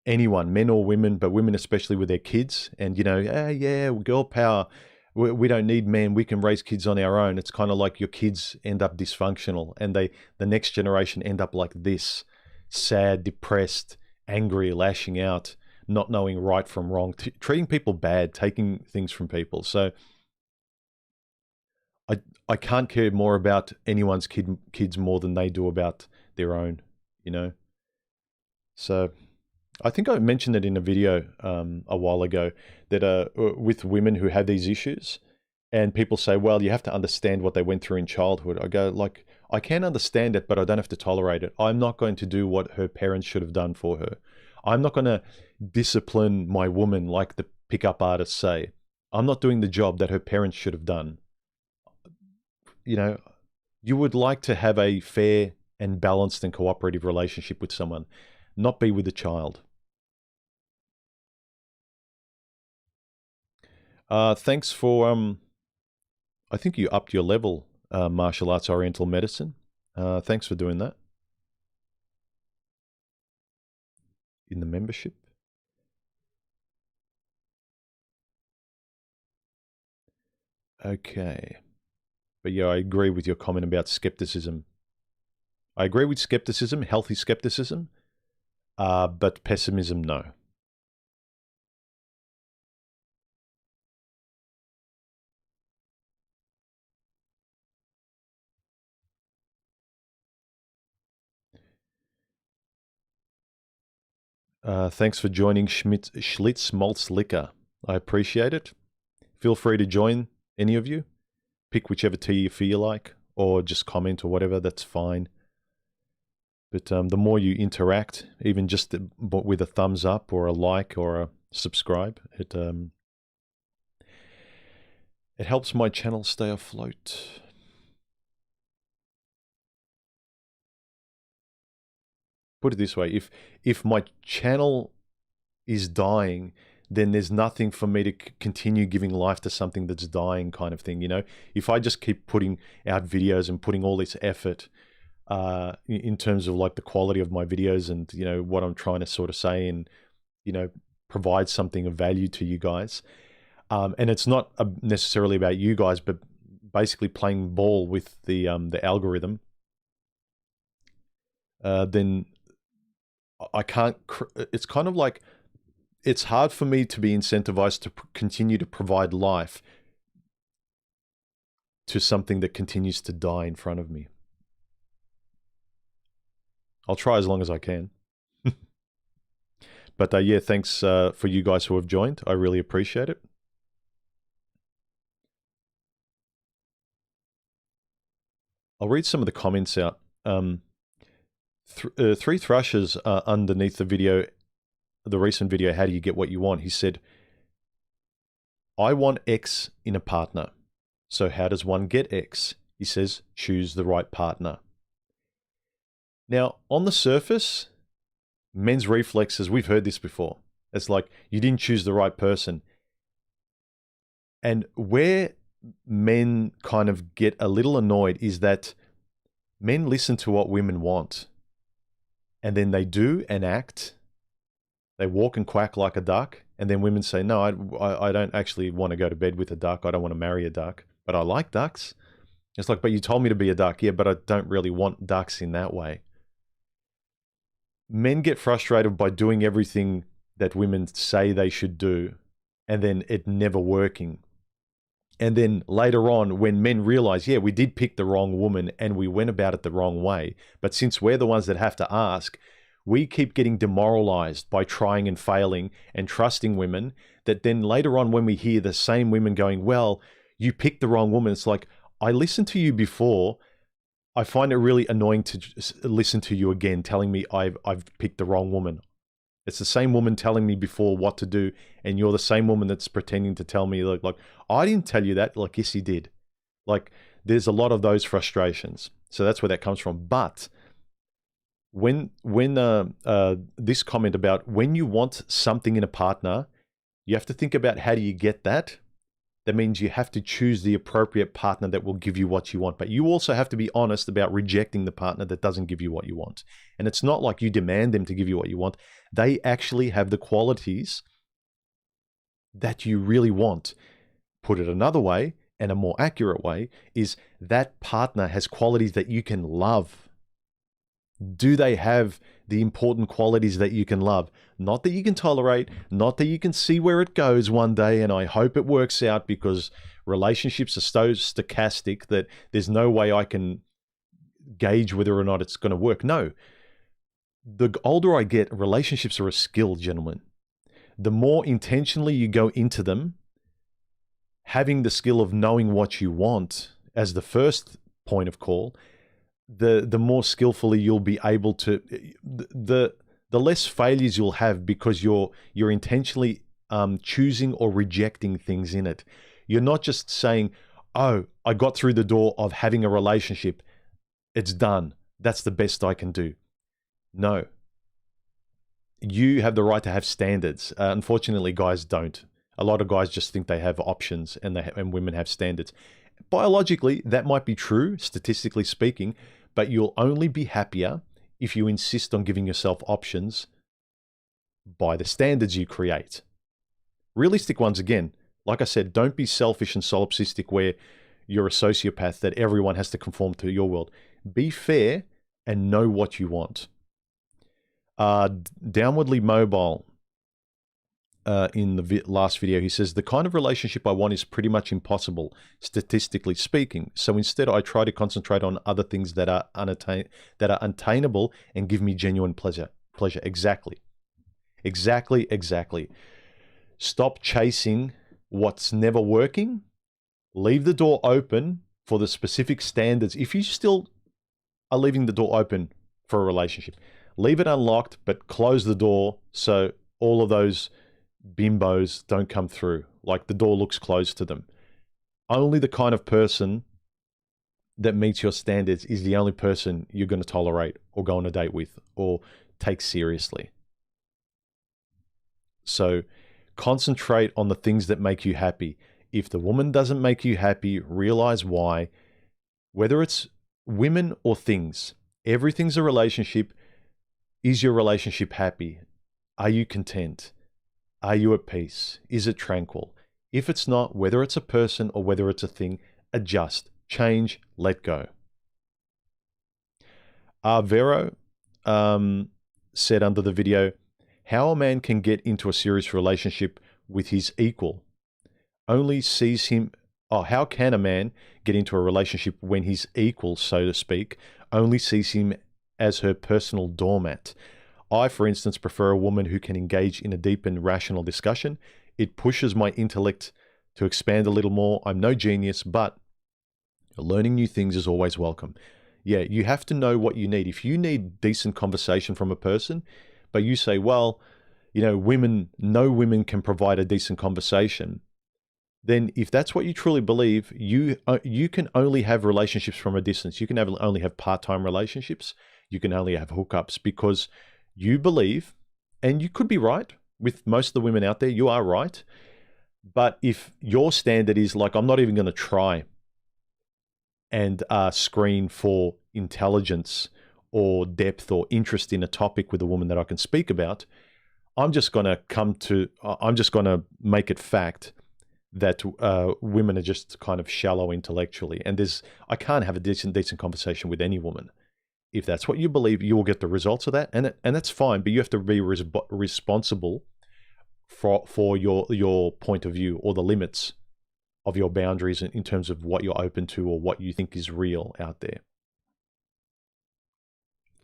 anyone, men or women, but women especially with their kids, and yeah, girl power, we don't need men, we can raise kids on our own. It's kind of like your kids end up dysfunctional, and the next generation end up like this, sad, depressed, angry, lashing out, not knowing right from wrong, treating people bad, taking things from people. So I can't care more about anyone's kids more than they do about their own, you know? So I think I mentioned it in a video a while ago, that with women who have these issues, and people say, well, you have to understand what they went through in childhood. I go, like, I can understand it, but I don't have to tolerate it. I'm not going to do what her parents should have done for her. I'm not going to discipline my woman like the pickup artists say. I'm not doing the job that her parents should have done. You know, you would like to have a fair and balanced and cooperative relationship with someone, not be with a child. Thanks for, I think you upped your level, martial arts oriental medicine. Thanks for doing that in the membership. Okay. But yeah, I agree with your comment about skepticism. I agree with skepticism, healthy skepticism, but pessimism, no. Thanks for joining Schlitz Maltz Liquor. I appreciate it. Feel free to join, any of you. Pick whichever tea you feel like, or just comment or whatever, that's fine. But the more you interact, even just with a thumbs up or a like or a subscribe, it helps my channel stay afloat. Put it this way, if my channel is dying, then there's nothing for me to continue giving life to something that's dying, kind of thing, you know? If I just keep putting out videos and putting all this effort in terms of like the quality of my videos and, you know, what I'm trying to sort of say and, you know, provide something of value to you guys. And it's not necessarily about you guys, but basically playing ball with the algorithm, then I can't, it's kind of like, it's hard for me to be incentivized to continue to provide life to something that continues to die in front of me. I'll try as long as I can. But yeah, thanks for you guys who have joined. I really appreciate it. I'll read some of the comments out. 3 Thrushes underneath the video, the recent video, How Do You Get What You Want? He said, I want X in a partner. So how does one get X? He says, choose the right partner. Now, on the surface, men's reflexes, we've heard this before. It's like, you didn't choose the right person. And where men kind of get a little annoyed is that men listen to what women want. And then they do and act They walk and quack like a duck. And then women say, no, I don't actually want to go to bed with a duck. I don't want to marry a duck, but I like ducks. It's like, but you told me to be a duck. Yeah, but I don't really want ducks in that way. Men get frustrated by doing everything that women say they should do and then it never working. And then later on, when men realize, yeah, we did pick the wrong woman and we went about it the wrong way. But since we're the ones that have to ask, we keep getting demoralized by trying and failing and trusting women, that then later on when we hear the same women going, well, you picked the wrong woman. It's like, I listened to you before. I find it really annoying to listen to you again, telling me I've picked the wrong woman. It's the same woman telling me before what to do, and you're the same woman that's pretending to tell me like I didn't tell you that. Like, yes, you did. Like, there's a lot of those frustrations. So that's where that comes from. But when this comment about when you want something in a partner, you have to think about how do you get that. That means you have to choose the appropriate partner that will give you what you want. But you also have to be honest about rejecting the partner that doesn't give you what you want. And it's not like you demand them to give you what you want. They actually have the qualities that you really want. Put it another way, and a more accurate way, is that partner has qualities that you can love. Do they have the important qualities that you can love? Not that you can tolerate, not that you can see where it goes one day, and I hope it works out, because relationships are so stochastic that there's no way I can gauge whether or not it's going to work. No. The older I get, relationships are a skill, gentlemen. The more intentionally you go into them, having the skill of knowing what you want as the first point of call, the more skillfully you'll be able to, the less failures you'll have, because you're intentionally choosing or rejecting things in it. You're not just saying, oh, I got through the door of having a relationship, it's done, that's the best I can do. No. You have the right to have standards. Unfortunately, guys don't. A lot of guys just think they have options, and women have standards. Biologically, that might be true, statistically speaking, but you'll only be happier if you insist on giving yourself options by the standards you create. Realistic ones, again, like I said, don't be selfish and solipsistic where you're a sociopath that everyone has to conform to your world. Be fair and know what you want. Downwardly mobile, in the last video, he says, the kind of relationship I want is pretty much impossible, statistically speaking. So instead, I try to concentrate on other things that are unattainable and give me genuine pleasure. Exactly. Stop chasing what's never working. Leave the door open for the specific standards. If you still are leaving the door open for a relationship, leave it unlocked, but close the door so all of those bimbos don't come through. Like, the door looks closed to them. Only the kind of person that meets your standards is the only person you're going to tolerate or go on a date with or take seriously. So concentrate on the things that make you happy. If the woman doesn't make you happy, realize why. Whether it's women or things, everything's a relationship. Is your relationship happy? Are you content? Are you at peace? Is it tranquil? If it's not, whether it's a person or whether it's a thing, adjust, change, let go. Vero said under the video, how a man can get into a serious relationship with his equal only sees him. Oh, how can a man get into a relationship when his equal, so to speak, only sees him as her personal doormat? I, for instance, prefer a woman who can engage in a deep and rational discussion. It pushes my intellect to expand a little more. I'm no genius, but learning new things is always welcome. Yeah, you have to know what you need. If you need decent conversation from a person, but you say, well, you know, no women can provide a decent conversation, then if that's what you truly believe, you can only have relationships from a distance. You can only have part-time relationships. You can only have hookups because you believe, and you could be right with most of the women out there, you are right. But if your standard is like, I'm not even going to try and screen for intelligence or depth or interest in a topic with a woman that I can speak about, I'm just going to make it fact that women are just kind of shallow intellectually. And I can't have a decent conversation with any woman. If that's what you believe, you will get the results of that. And that's fine, but you have to be responsible for your point of view, or the limits of your boundaries in terms of what you're open to or what you think is real out there.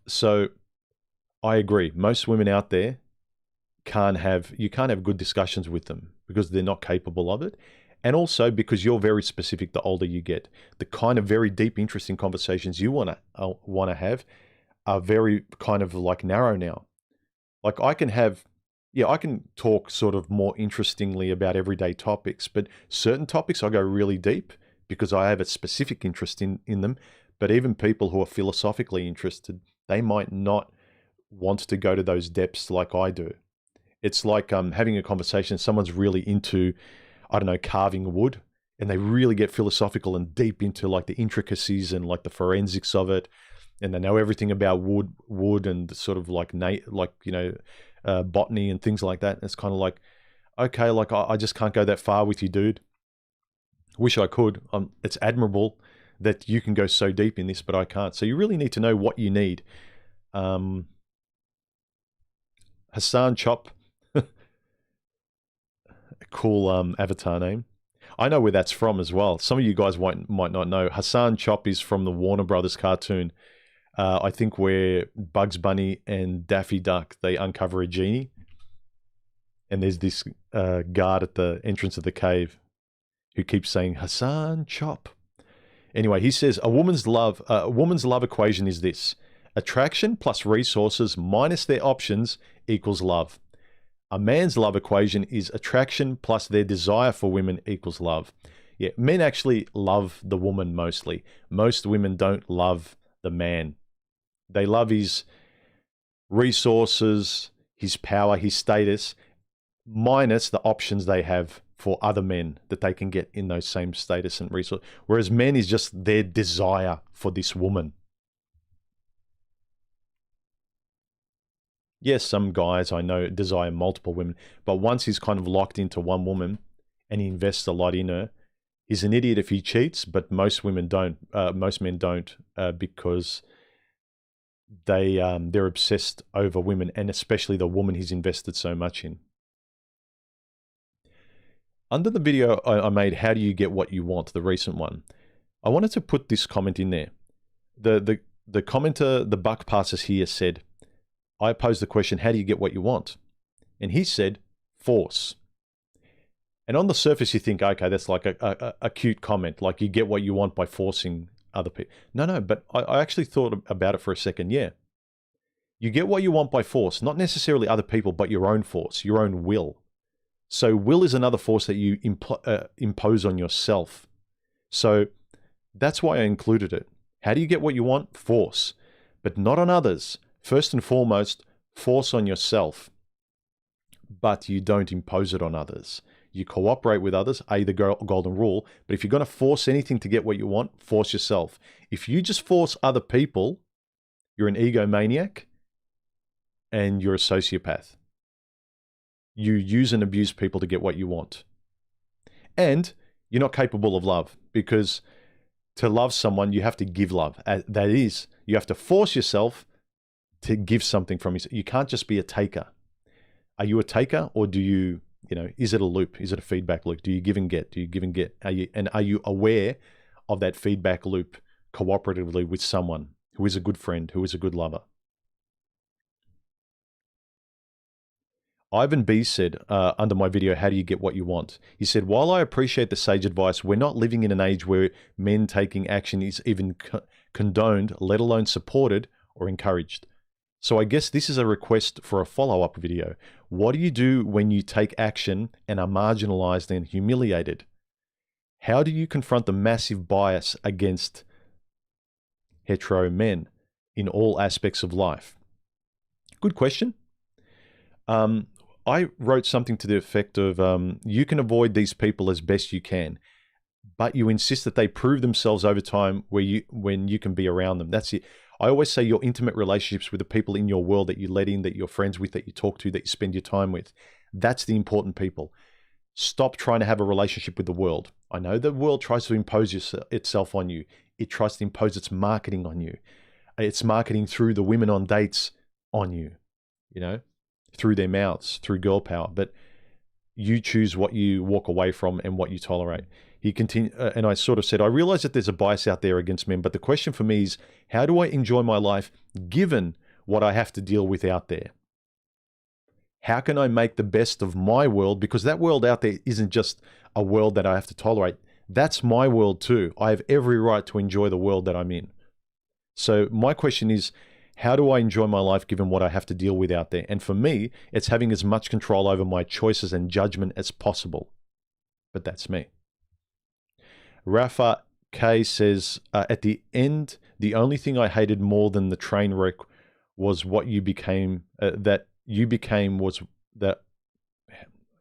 So I agree. Most women out there you can't have good discussions with them because they're not capable of it. And also because you're very specific the older you get. The kind of very deep, interesting conversations you want to have are very kind of like narrow now. Like I can talk sort of more interestingly about everyday topics, but certain topics I go really deep because I have a specific interest in them. But even people who are philosophically interested, they might not want to go to those depths like I do. It's like having a conversation, someone's really into, I don't know, carving wood, and they really get philosophical and deep into like the intricacies and like the forensics of it, and they know everything about wood and sort of like botany and things like that. And it's kind of like, okay, like I just can't go that far with you, dude. Wish I could. It's admirable that you can go so deep in this, but I can't. So you really need to know what you need. Hassan Chop, cool avatar name. I know where that's from as well. Some of you guys might not know. Hassan Chop is from the Warner Brothers cartoon. I think where Bugs Bunny and Daffy Duck, they uncover a genie. And there's this guard at the entrance of the cave who keeps saying, Hassan Chop. Anyway, he says, a woman's love equation is this: attraction plus resources minus their options equals love. A man's love equation is attraction plus their desire for women equals love. Yeah, men actually love the woman mostly. Most women don't love the man. They love his resources, his power, his status, minus the options they have for other men that they can get in those same status and resources. Whereas men is just their desire for this woman. Yes, some guys I know desire multiple women, but once he's kind of locked into one woman and he invests a lot in her, he's an idiot if he cheats, but most women don't. Most men don't because they're obsessed over women, and especially the woman he's invested so much in. Under the video I made, How Do You Get What You Want, the recent one, I wanted to put this comment in there. The commenter, the buck passes here, said, I posed the question, how do you get what you want? And he said, force. And on the surface, you think, okay, that's like a cute comment, like you get what you want by forcing other people. No, but I actually thought about it for a second. Yeah. You get what you want by force, not necessarily other people, but your own force, your own will. So will is another force that you impose on yourself. So that's why I included it. How do you get what you want? Force, but not on others. First and foremost, force on yourself, but you don't impose it on others. You cooperate with others, the golden rule. But if you're going to force anything to get what you want, force yourself. If you just force other people, you're an egomaniac and you're a sociopath. You use and abuse people to get what you want. And you're not capable of love, because to love someone, you have to give love. That is, you have to force yourself to give something from yourself. You can't just be a taker. Are you a taker, or do you, is it a loop? Is it a feedback loop? Do you give and get? Do you give and get? Are you aware of that feedback loop cooperatively with someone who is a good friend, who is a good lover? Ivan B said under my video, How Do You Get What You Want? He said, while I appreciate the sage advice, we're not living in an age where men taking action is even condoned, let alone supported or encouraged. So I guess this is a request for a follow-up video. What do you do when you take action and are marginalized and humiliated? How do you confront the massive bias against hetero men in all aspects of life? Good question. I wrote something to the effect of, you can avoid these people as best you can, but you insist that they prove themselves over time when you can be around them. That's it. I always say your intimate relationships with the people in your world that you let in, that you're friends with, that you talk to, that you spend your time with, that's the important people. Stop trying to have a relationship with the world. I know the world tries to impose itself on you. It tries to impose its marketing on you. It's marketing through the women on dates on you, you know, through their mouths, through girl power. But you choose what you walk away from and what you tolerate. He continued, and I sort of said, I realize that there's a bias out there against men, but the question for me is, how do I enjoy my life given what I have to deal with out there? How can I make the best of my world? Because that world out there isn't just a world that I have to tolerate. That's my world too. I have every right to enjoy the world that I'm in. So my question is, how do I enjoy my life given what I have to deal with out there? And for me, it's having as much control over my choices and judgment as possible. But that's me. Rafa K says, at the end, the only thing I hated more than the train wreck was what you became, that you became was that,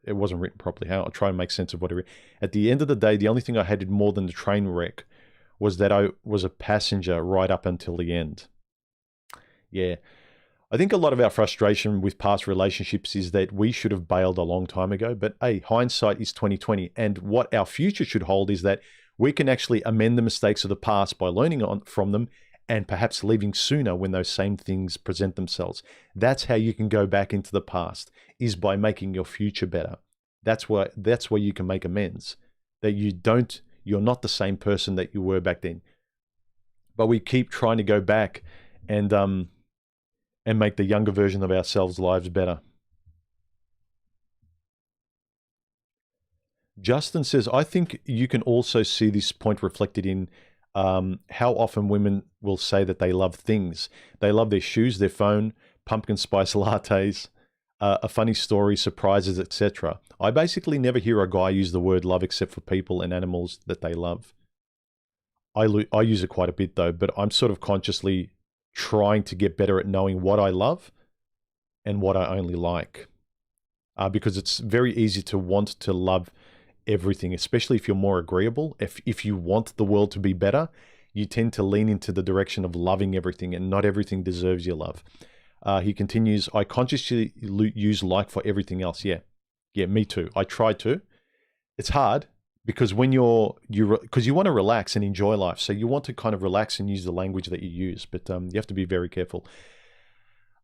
it wasn't written properly. I'll try and make sense of what it is. At the end of the day, the only thing I hated more than the train wreck was that I was a passenger right up until the end. Yeah. I think a lot of our frustration with past relationships is that we should have bailed a long time ago, but hey, hindsight is 20/20. And what our future should hold is that we can actually amend the mistakes of the past by learning from them and perhaps leaving sooner when those same things present themselves. That's how you can go back into the past, is by making your future better. That's where you can make amends, that you're not the same person that you were back then. But we keep trying to go back and make the younger version of ourselves' lives better. Justin says, I think you can also see this point reflected in how often women will say that they love things. They love their shoes, their phone, pumpkin spice lattes, a funny story, surprises, etc. I basically never hear a guy use the word love except for people and animals that they love. I use it quite a bit though, but I'm sort of consciously trying to get better at knowing what I love and what I only like. Because it's very easy to want to love everything, especially if you're more agreeable. If you want the world to be better, you tend to lean into the direction of loving everything, and not everything deserves your love. He continues, I consciously use like for everything else. Yeah, me too. I try to. It's hard because when because you want to relax and enjoy life. So you want to kind of relax and use the language that you use, but you have to be very careful.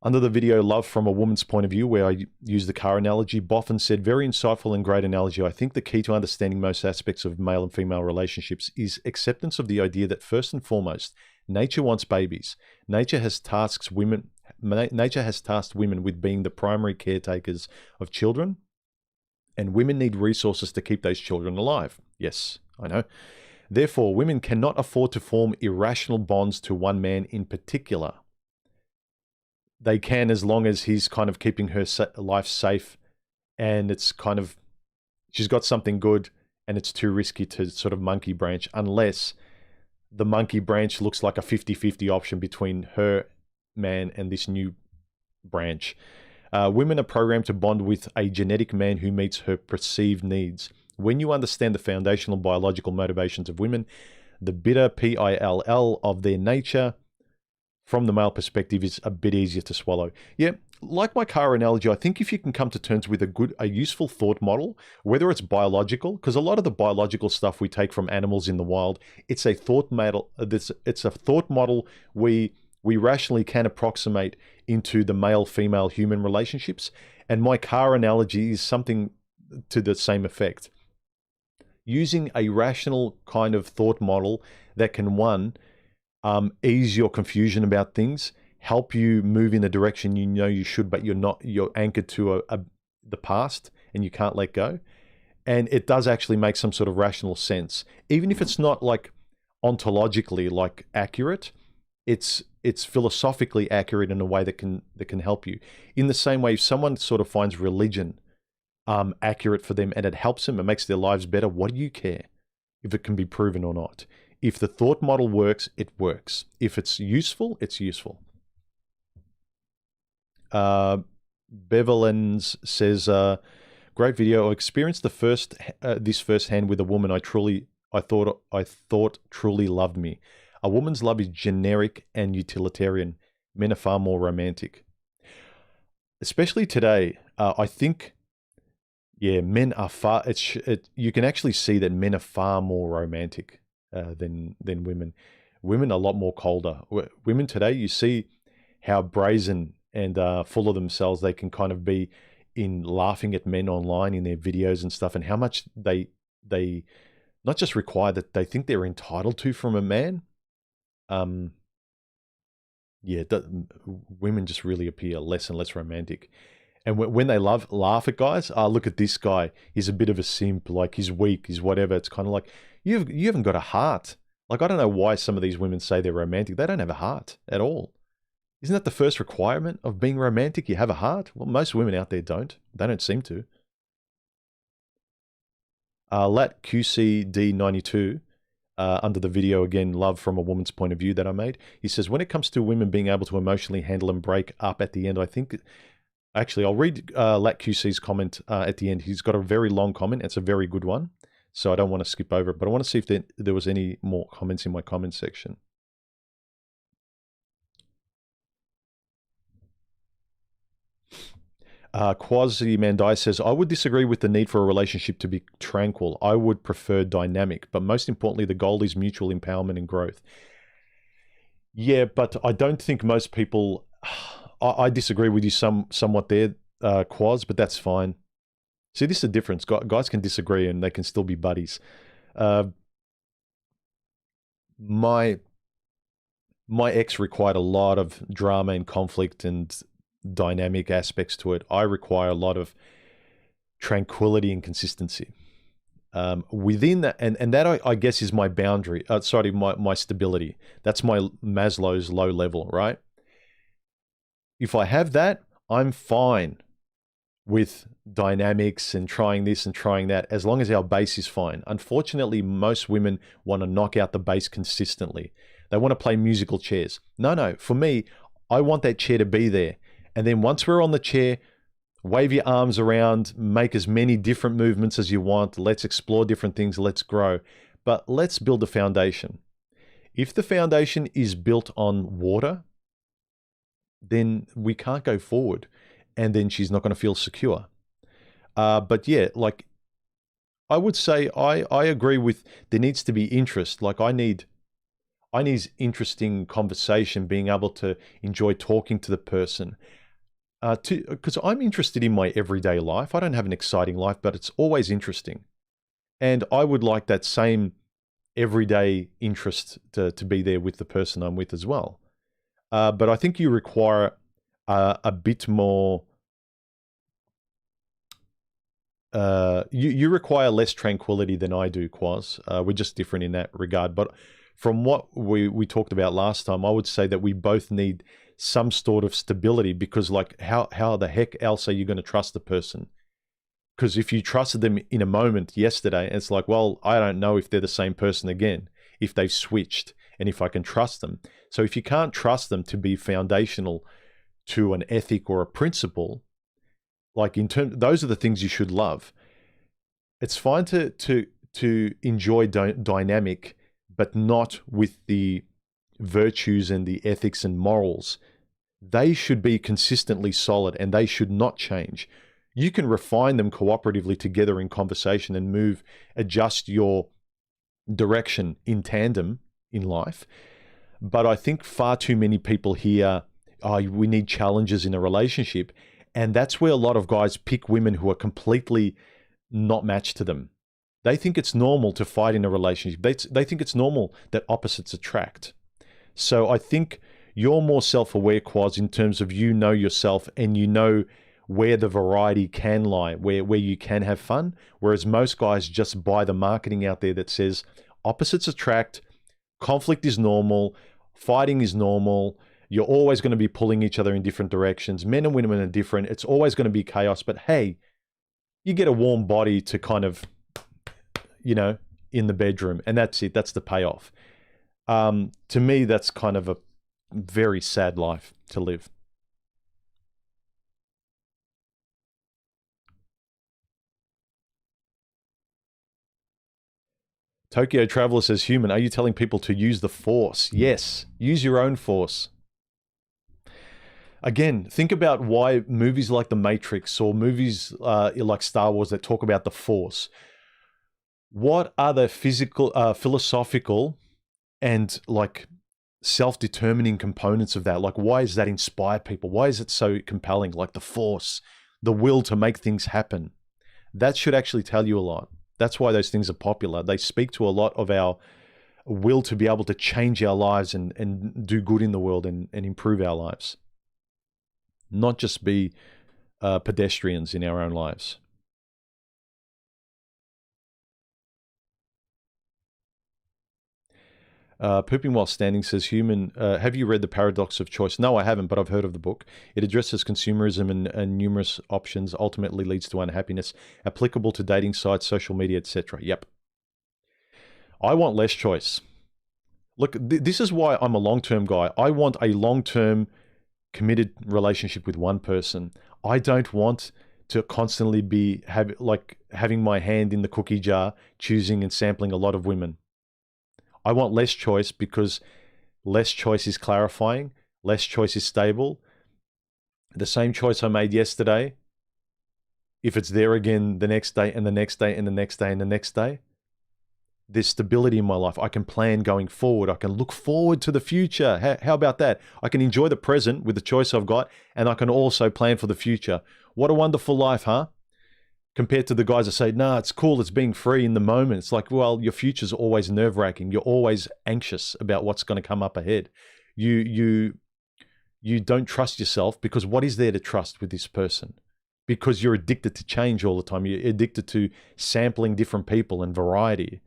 Under the video, Love from a Woman's Point of View, where I use the car analogy, Boffin said, very insightful and great analogy. I think the key to understanding most aspects of male and female relationships is acceptance of the idea that first and foremost, nature wants babies. Nature has tasked women with being the primary caretakers of children, and women need resources to keep those children alive. Yes, I know. Therefore, women cannot afford to form irrational bonds to one man in particular. They can, as long as he's kind of keeping her life safe, and it's kind of, she's got something good and it's too risky to sort of monkey branch, unless the monkey branch looks like a 50-50 option between her man and this new branch. Women are programmed to bond with a genetic man who meets her perceived needs. When you understand the foundational biological motivations of women, the bitter PILL of their nature, from the male perspective, is a bit easier to swallow. Yeah, like my car analogy, I think if you can come to terms with a useful thought model, whether it's biological, because a lot of the biological stuff we take from animals in the wild, it's a thought model. It's a thought model we rationally can approximate into the male-female human relationships. And my car analogy is something to the same effect. Using a rational kind of thought model that can, one, ease your confusion about things, help you move in the direction you know you should, but you're anchored to the past and you can't let go. And it does actually make some sort of rational sense. Even if it's not like ontologically like accurate, it's philosophically accurate in a way that can help you. In the same way, if someone sort of finds religion accurate for them and it helps them, it makes their lives better, what do you care if it can be proven or not? If the thought model works, it works. If it's useful, it's useful. Bevelens says, great video. I experienced this firsthand with a woman I thought truly loved me. A woman's love is generic and utilitarian. Men are far more romantic. Especially today, I think, yeah, men are far. You can actually see that men are far more romantic than women. Women are a lot more colder. Women today, you see how brazen and full of themselves they can kind of be in laughing at men online in their videos and stuff, and how much they not just require, that they think they're entitled to from a man. Yeah, women just really appear less and less romantic. And when they laugh at guys, look at this guy. He's a bit of a simp. Like, he's weak. He's whatever. It's kind of like, you haven't got a heart. Like, I don't know why some of these women say they're romantic. They don't have a heart at all. Isn't that the first requirement of being romantic? You have a heart? Well, most women out there don't. They don't seem to. Lat QCD92, under the video again, love from a woman's point of view that I made. He says, when it comes to women being able to emotionally handle and break up at the end, I think, actually, I'll read Lat QC's comment at the end. He's got a very long comment. It's a very good one. So I don't want to skip over it, but I want to see if there was any more comments in my comment section. Quasi Mandai says, I would disagree with the need for a relationship to be tranquil. I would prefer dynamic, but most importantly, the goal is mutual empowerment and growth. Yeah, but I don't think most people, I disagree with you somewhat there, Quaz, but that's fine. See, this is the difference. Guys can disagree and they can still be buddies. My ex required a lot of drama and conflict and dynamic aspects to it. I require a lot of tranquility and consistency. Within that, and that I guess is my boundary. My stability. That's my Maslow's low level, right? If I have that, I'm fine with dynamics and trying this and trying that, as long as our base is fine. Unfortunately, most women want to knock out the base consistently. They want to play musical chairs. No, for me, I want that chair to be there. And then once we're on the chair, wave your arms around, make as many different movements as you want. Let's explore different things. Let's grow. But let's build a foundation. If the foundation is built on water, then we can't go forward. And then she's not going to feel secure. But yeah, like, I would say I agree with, there needs to be interest. Like, I need interesting conversation, being able to enjoy talking to the person. Because I'm interested in my everyday life. I don't have an exciting life, but it's always interesting. And I would like that same everyday interest to be there with the person I'm with as well. But I think you require a bit more, you require less tranquility than I do, Quaz. We're just different in that regard. But from what we talked about last time, I would say that we both need some sort of stability, because, like, how the heck else are you going to trust the person? Because if you trusted them in a moment yesterday, it's like, well, I don't know if they're the same person again, if they've switched, and if I can trust them. So if you can't trust them to be foundational to an ethic or a principle, like, those are the things you should love. It's fine to enjoy dynamic, but not with the virtues and the ethics and morals. They should be consistently solid, and they should not change. You can refine them cooperatively together in conversation and adjust your direction in tandem in life. But I think far too many people hear, we need challenges in a relationship. And that's where a lot of guys pick women who are completely not matched to them. They think it's normal to fight in a relationship. They think it's normal that opposites attract. So I think you're more self-aware, Quaz, in terms of, you know yourself and you know where the variety can lie, where you can have fun. Whereas most guys just buy the marketing out there that says opposites attract, conflict is normal, fighting is normal, you're always going to be pulling each other in different directions. Men and women are different. It's always going to be chaos. But hey, you get a warm body to kind of, in the bedroom, and that's it. That's the payoff. To me, that's kind of a very sad life to live. Tokyo Traveler says, human, are you telling people to use the force? Yes, use your own force. Again, think about why movies like The Matrix or movies like Star Wars that talk about the force. What are the physical, philosophical and like self-determining components of that? Like, why does that inspire people? Why is it so compelling? Like the force, the will to make things happen. That should actually tell you a lot. That's why those things are popular. They speak to a lot of our will to be able to change our lives and do good in the world and improve our lives. Not just be pedestrians in our own lives. Pooping While Standing says, human, have you read The Paradox of Choice? No, I haven't, but I've heard of the book. It addresses consumerism and numerous options, ultimately leads to unhappiness, applicable to dating sites, social media, etc. Yep. I want less choice. Look, this is why I'm a long-term guy. I want a long-term committed relationship with one person. I don't want to constantly be having my hand in the cookie jar, choosing and sampling a lot of women. I want less choice because less choice is clarifying, less choice is stable. The same choice I made yesterday, if it's there again the next day and the next day and the next day and the next day, there's stability in my life. I can plan going forward. I can look forward to the future. How about that? I can enjoy the present with the choice I've got, and I can also plan for the future. What a wonderful life, huh? Compared to the guys that say, nah, it's cool, it's being free in the moment. It's like, well, your future's always nerve-wracking. You're always anxious about what's going to come up ahead. You don't trust yourself because what is there to trust with this person? Because you're addicted to change all the time. You're addicted to sampling different people and variety.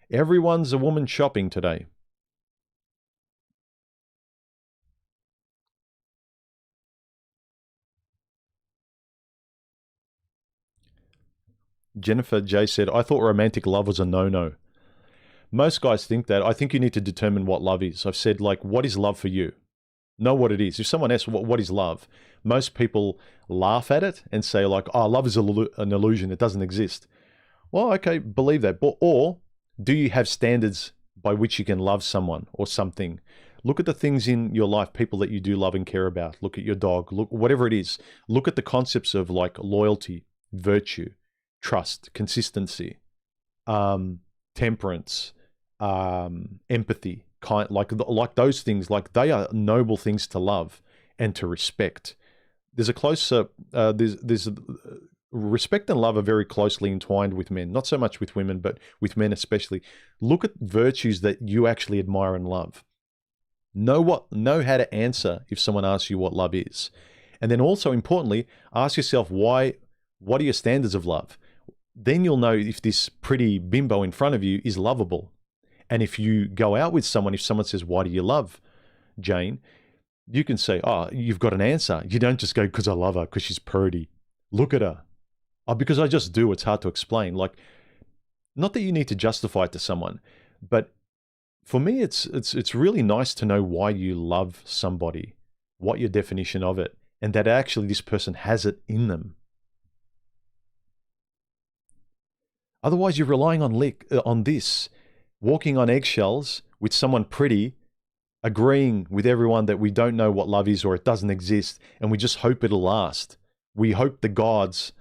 Everyone's a woman shopping today. Jennifer J said, I thought romantic love was a no-no. Most guys think that. I think you need to determine what love is. I've said, like, what is love for you? Know what it is. If someone asks, what is love? Most people laugh at it and say, like, oh, love is an illusion. It doesn't exist. Well, okay, believe that. Or do you have standards by which you can love someone or something? Look at the things in your life, people that you do love and care about. Look at your dog. Look, whatever it is. Look at the concepts of like loyalty, virtue, trust, consistency, temperance, empathy, like those things. Like they are noble things to love and to respect. There's a closer there's respect and love are very closely entwined with men, not so much with women, but with men especially. Look at virtues that you actually admire and love. Know how to answer if someone asks you what love is. And then also importantly, ask yourself what are your standards of love? Then you'll know if this pretty bimbo in front of you is lovable. And if you go out with someone, if someone says, why do you love Jane? You can say, oh, you've got an answer. You don't just go, because I love her, because she's pretty. Look at her. Oh, because I just do. It's hard to explain. Like, not that you need to justify it to someone, but for me, it's really nice to know why you love somebody, what your definition of it, and that actually this person has it in them. Otherwise, you're relying on this, walking on eggshells with someone pretty, agreeing with everyone that we don't know what love is or it doesn't exist, and we just hope it'll last. We hope the gods,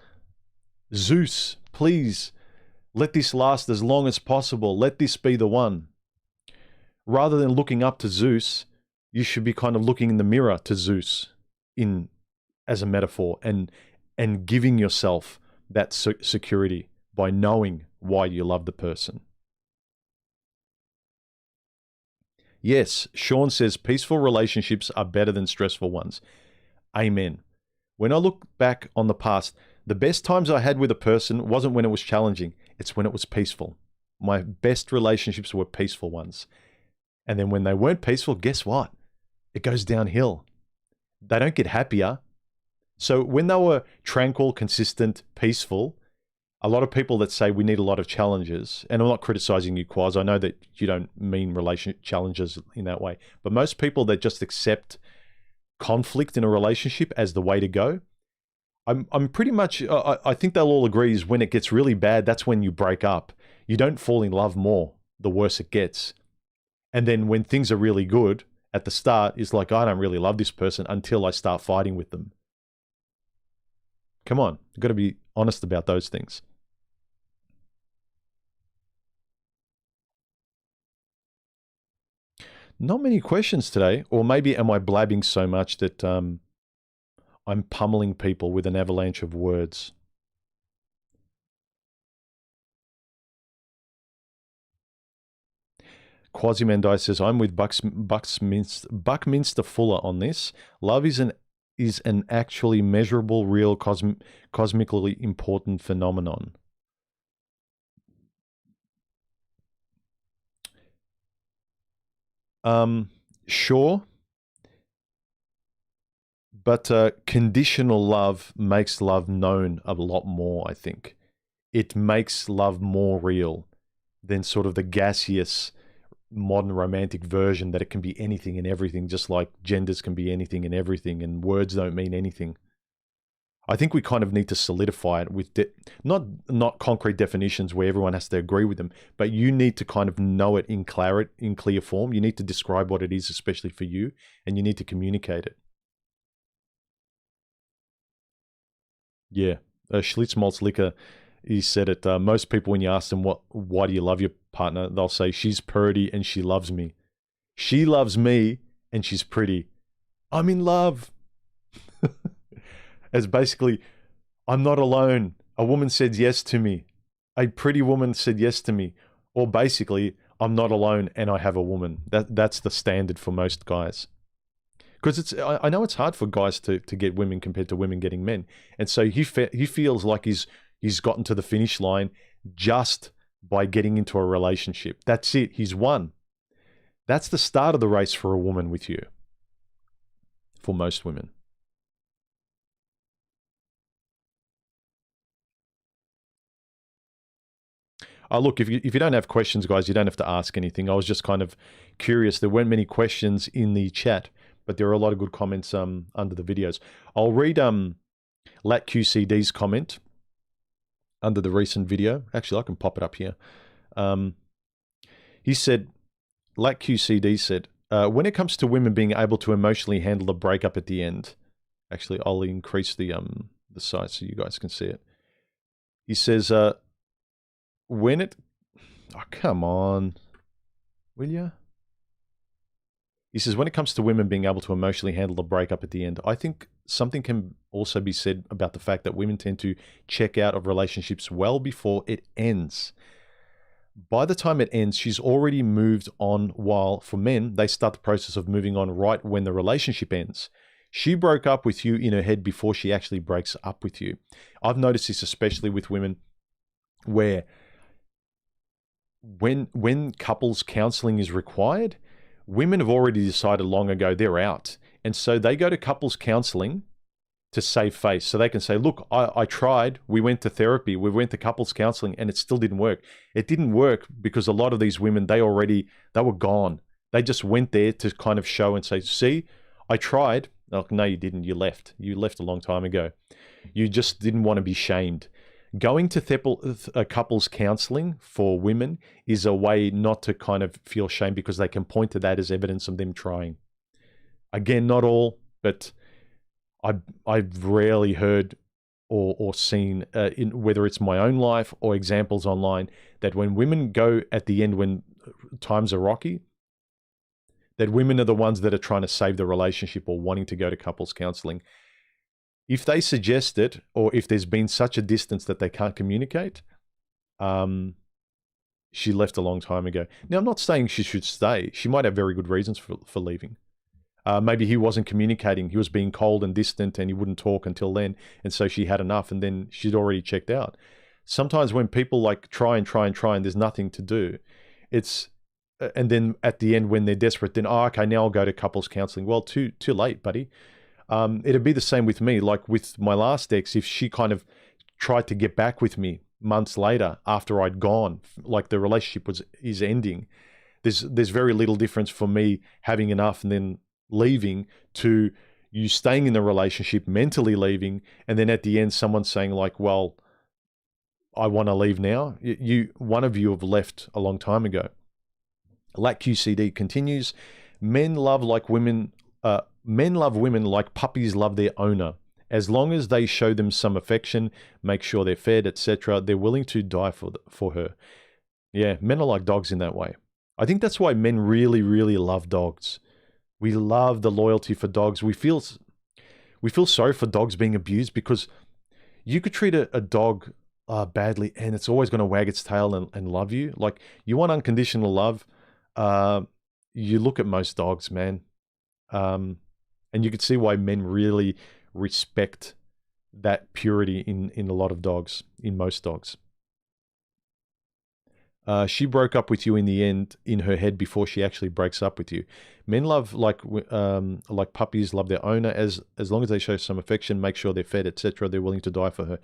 Zeus, please, let this last as long as possible. Let this be the one. Rather than looking up to Zeus, you should be kind of looking in the mirror to Zeus as a metaphor and giving yourself that security by knowing why you love the person. Yes, Sean says peaceful relationships are better than stressful ones. Amen. When I look back on the past, the best times I had with a person wasn't when it was challenging. It's when it was peaceful. My best relationships were peaceful ones. And then when they weren't peaceful, guess what? It goes downhill. They don't get happier. So when they were tranquil, consistent, peaceful, a lot of people that say we need a lot of challenges, and I'm not criticizing you, Quaz, I know that you don't mean relationship challenges in that way, but most people that just accept conflict in a relationship as the way to go, I'm pretty much, I think they'll all agree is when it gets really bad, that's when you break up. You don't fall in love more. the worse it gets. And then when things are really good at the start, it's like, I don't really love this person until I start fighting with them. Come on, you've got to be honest about those things. Not many questions today, or maybe am I blabbing so much that I'm pummeling people with an avalanche of words? Quasi-Mandai says, I'm with Buckminster Fuller on this. Love is an actually measurable, real, cosmically important phenomenon. Sure. But conditional love makes love known a lot more, I think. It makes love more real than sort of the gaseous modern romantic version that it can be anything and everything, just like genders can be anything and everything, and words don't mean anything. I think we kind of need to solidify it with not concrete definitions where everyone has to agree with them, but you need to kind of know it in clear form. You need to describe what it is, especially for you, and you need to communicate it. Yeah. Schlitz Maltz Liquor, he said it. Most people, when you ask them, why do you love your partner? They'll say, she's pretty and she loves me. She loves me and she's pretty. I'm in love. As basically, I'm not alone. A woman said yes to me. A pretty woman said yes to me. Or basically, I'm not alone and I have a woman. That's the standard for most guys. Because I know it's hard for guys to get women compared to women getting men. And so he feels like he's gotten to the finish line just by getting into a relationship. That's it. He's won. That's the start of the race for a woman with you. For most women. Look, if you don't have questions, guys, you don't have to ask anything. I was just kind of curious. There weren't many questions in the chat, but there are a lot of good comments under the videos. I'll read LatQCD's comment under the recent video. Actually, I can pop it up here. He said, LatQCD said, when it comes to women being able to emotionally handle the breakup at the end, actually, I'll increase the size so you guys can see it. He says, when it... Oh, come on. Will ya? He says, when it comes to women being able to emotionally handle the breakup at the end, I think something can also be said about the fact that women tend to check out of relationships well before it ends. By the time it ends, she's already moved on, while for men, they start the process of moving on right when the relationship ends. She broke up with you in her head before she actually breaks up with you. I've noticed this especially with women where when couples counseling is required, women have already decided long ago they're out. And so they go to couples counseling to save face. So they can say, look, I tried, we went to therapy, we went to couples counseling, and it still didn't work. It didn't work because a lot of these women, they were gone. They just went there to kind of show and say, see, I tried. Oh, no, you didn't. You left. You left a long time ago. You just didn't want to be shamed. Going to couples counseling for women is a way not to kind of feel shame because they can point to that as evidence of them trying. Again, not all, but I've rarely heard or seen, whether it's my own life or examples online, that when women go at the end when times are rocky, that women are the ones that are trying to save the relationship or wanting to go to couples counseling. If they suggest it, or if there's been such a distance that they can't communicate, she left a long time ago. Now, I'm not saying she should stay. She might have very good reasons for leaving. Maybe he wasn't communicating. He was being cold and distant and he wouldn't talk until then. And so she had enough and then she'd already checked out. Sometimes when people like try and there's nothing to do, and then at the end when they're desperate, then, oh, okay, now I'll go to couples counseling. Well, too late, buddy. It'd be the same with me. Like with my last ex, if she kind of tried to get back with me months later after I'd gone, like the relationship is ending, there's very little difference for me having enough and then leaving to you staying in the relationship, mentally leaving, and then at the end someone saying like, well, I want to leave now. One of you have left a long time ago. LACQCD continues, men love women like puppies love their owner. As long as they show them some affection, make sure they're fed, etc., they're willing to die for her. Yeah, men are like dogs in that way. I think that's why men really, really love dogs. We love the loyalty for dogs. We feel sorry for dogs being abused, because you could treat a dog badly and it's always going to wag its tail and love you. Like, you want unconditional love. You look at most dogs, man. And you can see why men really respect that purity in a lot of dogs, in most dogs. She broke up with you in the end in her head before she actually breaks up with you. Men love like puppies love their owner. As long as they show some affection, make sure they're fed, etc., they're willing to die for her.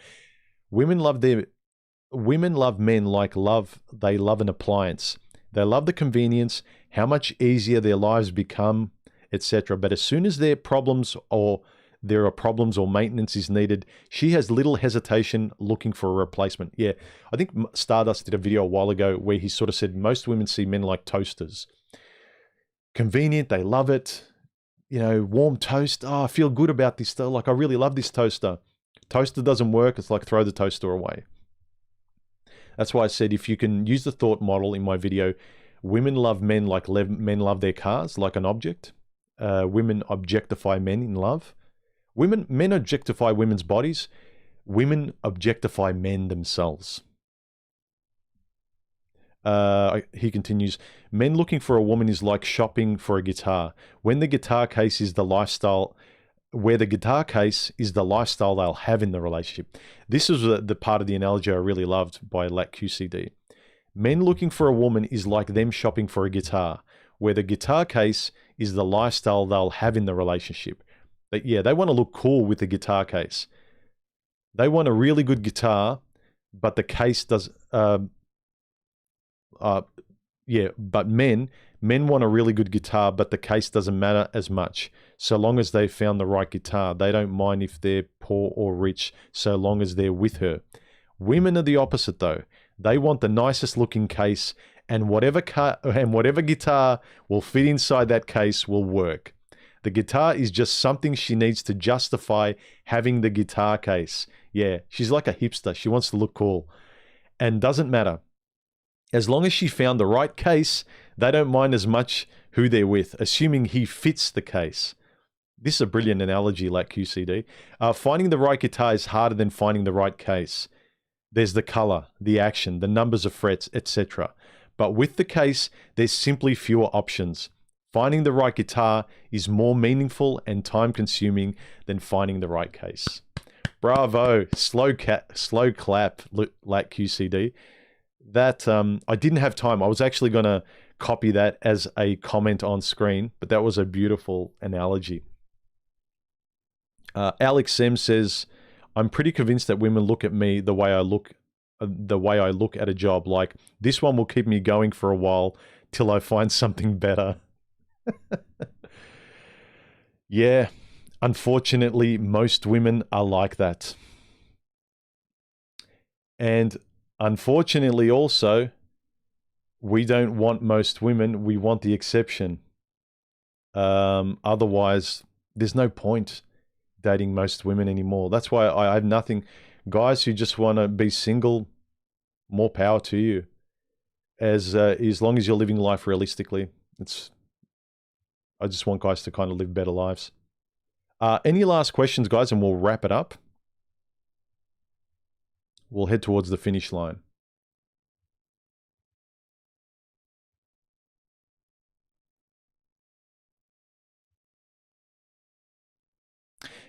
Women love men like they love an appliance. They love the convenience, how much easier their lives become, etc. But as soon as there are problems or maintenance is needed, she has little hesitation looking for a replacement. Yeah, I think Stardust did a video a while ago where he sort of said most women see men like toasters. Convenient, they love it. You know, warm toast. Oh, I feel good about this. Like, I really love this toaster. Toaster doesn't work. It's like, throw the toaster away. That's why I said, if you can use the thought model in my video, women love men like men love their cars, like an object. Women objectify men in love. Men objectify women's bodies. Women objectify men themselves. He continues, men looking for a woman is like shopping for a guitar. Where the guitar case is the lifestyle they'll have in the relationship. This is the part of the analogy I really loved by LACQCD. Men looking for a woman is like them shopping for a guitar, where the guitar case is the lifestyle they'll have in the relationship. They want to look cool with the guitar case. They want a really good guitar, but the case does... but men want a really good guitar, but the case doesn't matter as much. So long as they found the right guitar, they don't mind if they're poor or rich, so long as they're with her. Women are the opposite, though. They want the nicest looking case, and whatever guitar will fit inside that case will work. The guitar is just something she needs to justify having the guitar case. Yeah, she's like a hipster. She wants to look cool. And doesn't matter. As long as she found the right case, they don't mind as much who they're with, assuming he fits the case. This is a brilliant analogy, like QCD. Finding the right guitar is harder than finding the right case. There's the color, the action, the numbers of frets, etc. But with the case, there's simply fewer options. Finding the right guitar is more meaningful and time-consuming than finding the right case. Bravo! Slow clap, like QCD. That I didn't have time. I was actually going to copy that as a comment on screen, but that was a beautiful analogy. Alex M says, "I'm pretty convinced that women look at me the way I look at a job. Like, this one will keep me going for a while till I find something better." Yeah, unfortunately, most women are like that. And unfortunately also, we don't want most women, we want the exception. Otherwise, there's no point dating most women anymore. That's why I have nothing. Guys who just want to be single, more power to you. As long as you're living life realistically. I just want guys to kind of live better lives. Any last questions, guys, and we'll wrap it up. We'll head towards the finish line.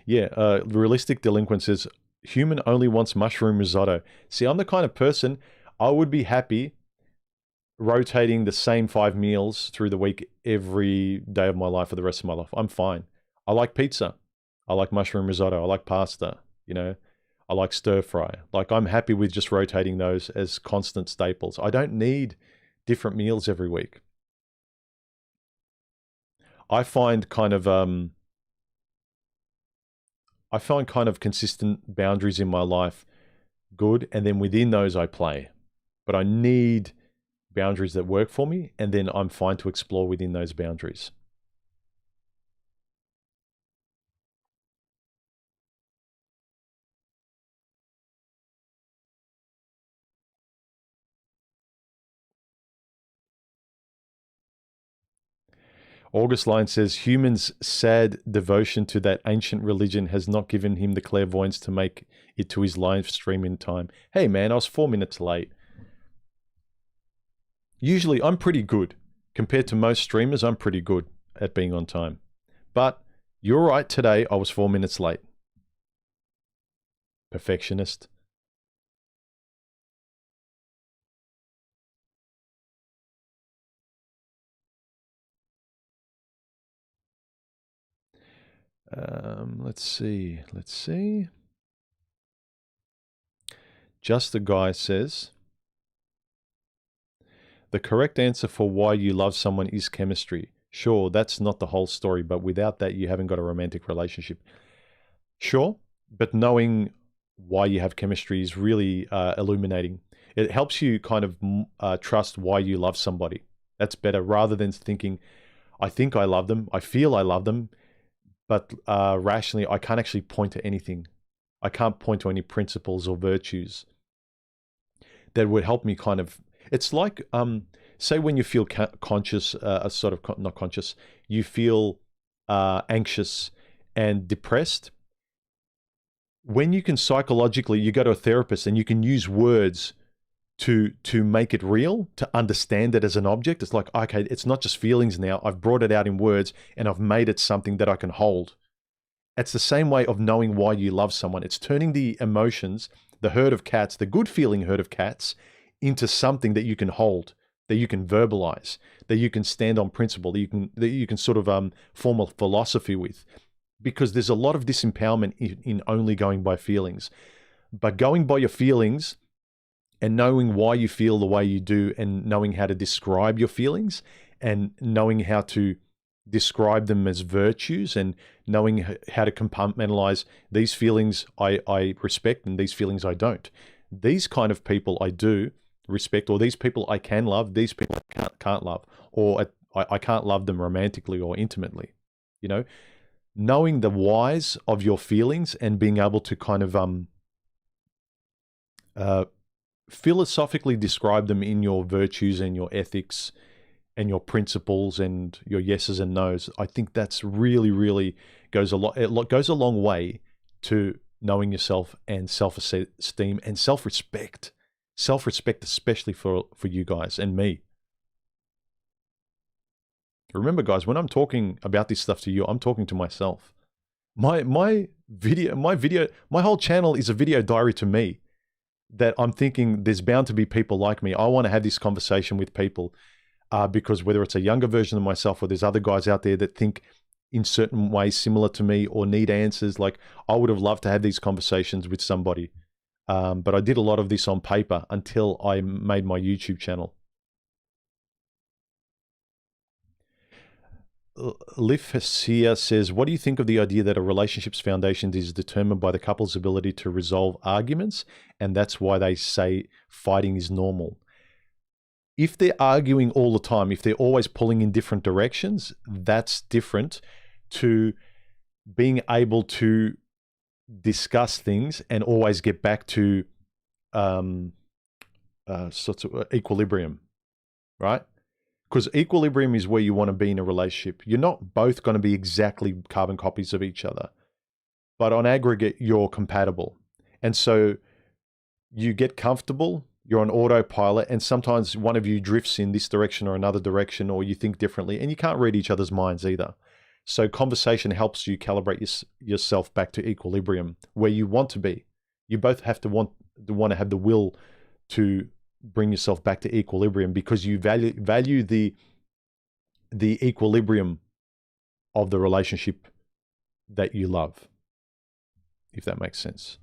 Yeah, realistic delinquent says, human only wants mushroom risotto. See, I'm the kind of person, I would be happy rotating the same 5 meals through the week every day of my life for the rest of my life. I'm fine. I like pizza. I like mushroom risotto. I like pasta. You know, I like stir fry. Like, I'm happy with just rotating those as constant staples. I don't need different meals every week. I find kind of consistent boundaries in my life good, and then within those I play. But I need boundaries that work for me, and then I'm fine to explore within those boundaries. August Line says, humans' sad devotion to that ancient religion has not given him the clairvoyance to make it to his live stream in time. Hey man, I was 4 minutes late. Usually I'm pretty good. Compared to most streamers, I'm pretty good at being on time. But you're right, today I was 4 minutes late. Perfectionist. Let's see. Just a Guy says, the correct answer for why you love someone is chemistry. Sure, that's not the whole story, but without that, you haven't got a romantic relationship. Sure, but knowing why you have chemistry is really illuminating. It helps you kind of trust why you love somebody. That's better, rather than thinking, I think I love them, I feel I love them, but rationally, I can't actually point to anything. I can't point to any principles or virtues that would help me kind of, it's like, say when you feel conscious, sort of not conscious, you feel anxious and depressed. When you can psychologically, you go to a therapist and you can use words to make it real, to understand it as an object. It's like, okay, it's not just feelings now. I've brought it out in words and I've made it something that I can hold. It's the same way of knowing why you love someone. It's turning the emotions, the herd of cats, the good feeling herd of cats, into something that you can hold, that you can verbalize, that you can stand on principle, that you can sort of form a philosophy with. Because there's a lot of disempowerment in only going by feelings. But going by your feelings and knowing why you feel the way you do, and knowing how to describe your feelings, and knowing how to describe them as virtues, and knowing how to compartmentalize these feelings I respect and these feelings I don't. These kind of people I do respect, or these people I can love, these people I can't love, or I can't love them romantically or intimately. You know, knowing the whys of your feelings and being able to kind of philosophically describe them in your virtues and your ethics and your principles and your yeses and nos. I think that's really, really goes a long way to knowing yourself and self-esteem and self-respect. Self-respect, especially for you guys and me. Remember, guys, when I'm talking about this stuff to you, I'm talking to myself. My whole channel is a video diary to me, that I'm thinking there's bound to be people like me. I want to have this conversation with people because whether it's a younger version of myself or there's other guys out there that think in certain ways similar to me or need answers, like I would have loved to have these conversations with somebody. But I did a lot of this on paper until I made my YouTube channel. Lifesia says, what do you think of the idea that a relationship's foundation is determined by the couple's ability to resolve arguments, and that's why they say fighting is normal? If they're arguing all the time, if they're always pulling in different directions, that's different to being able to discuss things and always get back to sorts of equilibrium, right? Because equilibrium is where you want to be in a relationship. You're not both going to be exactly carbon copies of each other, but on aggregate, you're compatible. And so you get comfortable, you're on autopilot, and sometimes one of you drifts in this direction or another direction, or you think differently, and you can't read each other's minds either. So conversation helps you calibrate yourself back to equilibrium, where you want to be. You both have to want to have the will to bring yourself back to equilibrium, because you value the equilibrium of the relationship that you love, if that makes sense.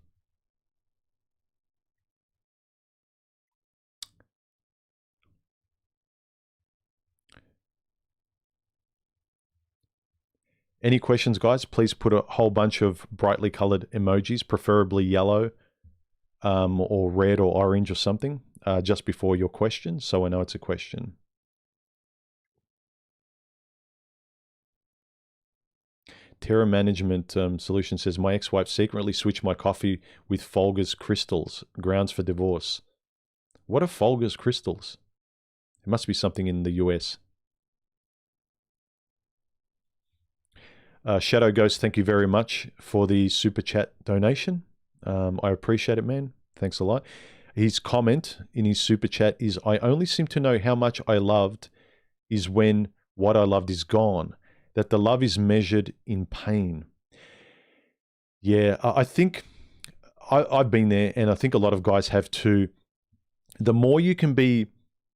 Any questions, guys? Please put a whole bunch of brightly colored emojis, preferably yellow or red or orange or something. just before your question, so I know it's a question. Terror Management Solution says, my ex-wife secretly switched my coffee with Folgers crystals, grounds for divorce. What are Folgers crystals? It must be something in the US. Shadow Ghost, thank you very much for the super chat donation. I appreciate it, man. Thanks a lot. His comment in his super chat is, I only seem to know how much I loved is when what I loved is gone, that the love is measured in pain. Yeah, I think I've been there, and I think a lot of guys have too. The more you can be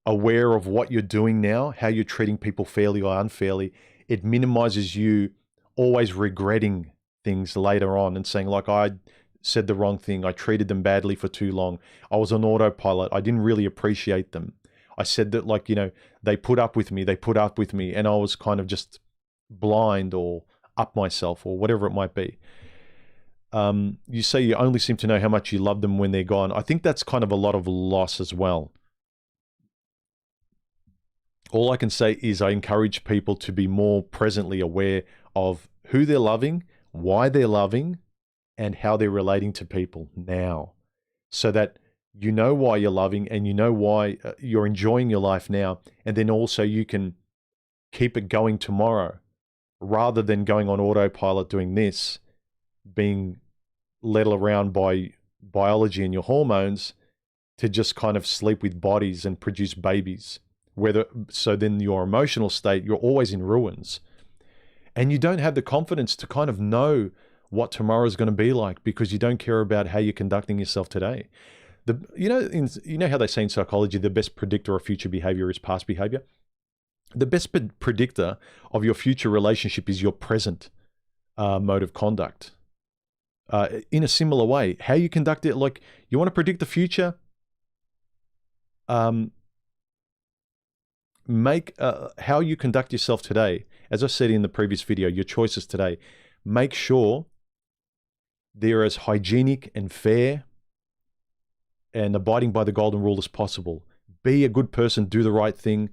aware of what you're doing now, how you're treating people fairly or unfairly, it minimizes you always regretting things later on and saying, like, I said the wrong thing, I treated them badly for too long, I was on autopilot, I didn't really appreciate them. I said that, like, you know, they put up with me, and I was kind of just blind or up myself or whatever it might be. You say you only seem to know how much you love them when they're gone. I think that's kind of a lot of loss as well. All I can say is I encourage people to be more presently aware of who they're loving, why they're loving, and how they're relating to people now, so that you know why you're loving and you know why you're enjoying your life now, and then also you can keep it going tomorrow, rather than going on autopilot doing this, being led around by biology and your hormones to just kind of sleep with bodies and produce babies. So then your emotional state, you're always in ruins. And you don't have the confidence to kind of know what tomorrow is going to be like, because you don't care about how you're conducting yourself today. You know how they say in psychology, the best predictor of future behavior is past behavior? The best predictor of your future relationship is your present mode of conduct. In a similar way, how you conduct it, like, you want to predict the future, make how you conduct yourself today, as I said in the previous video, your choices today, make sure they're as hygienic and fair and abiding by the golden rule as possible. Be a good person, do the right thing.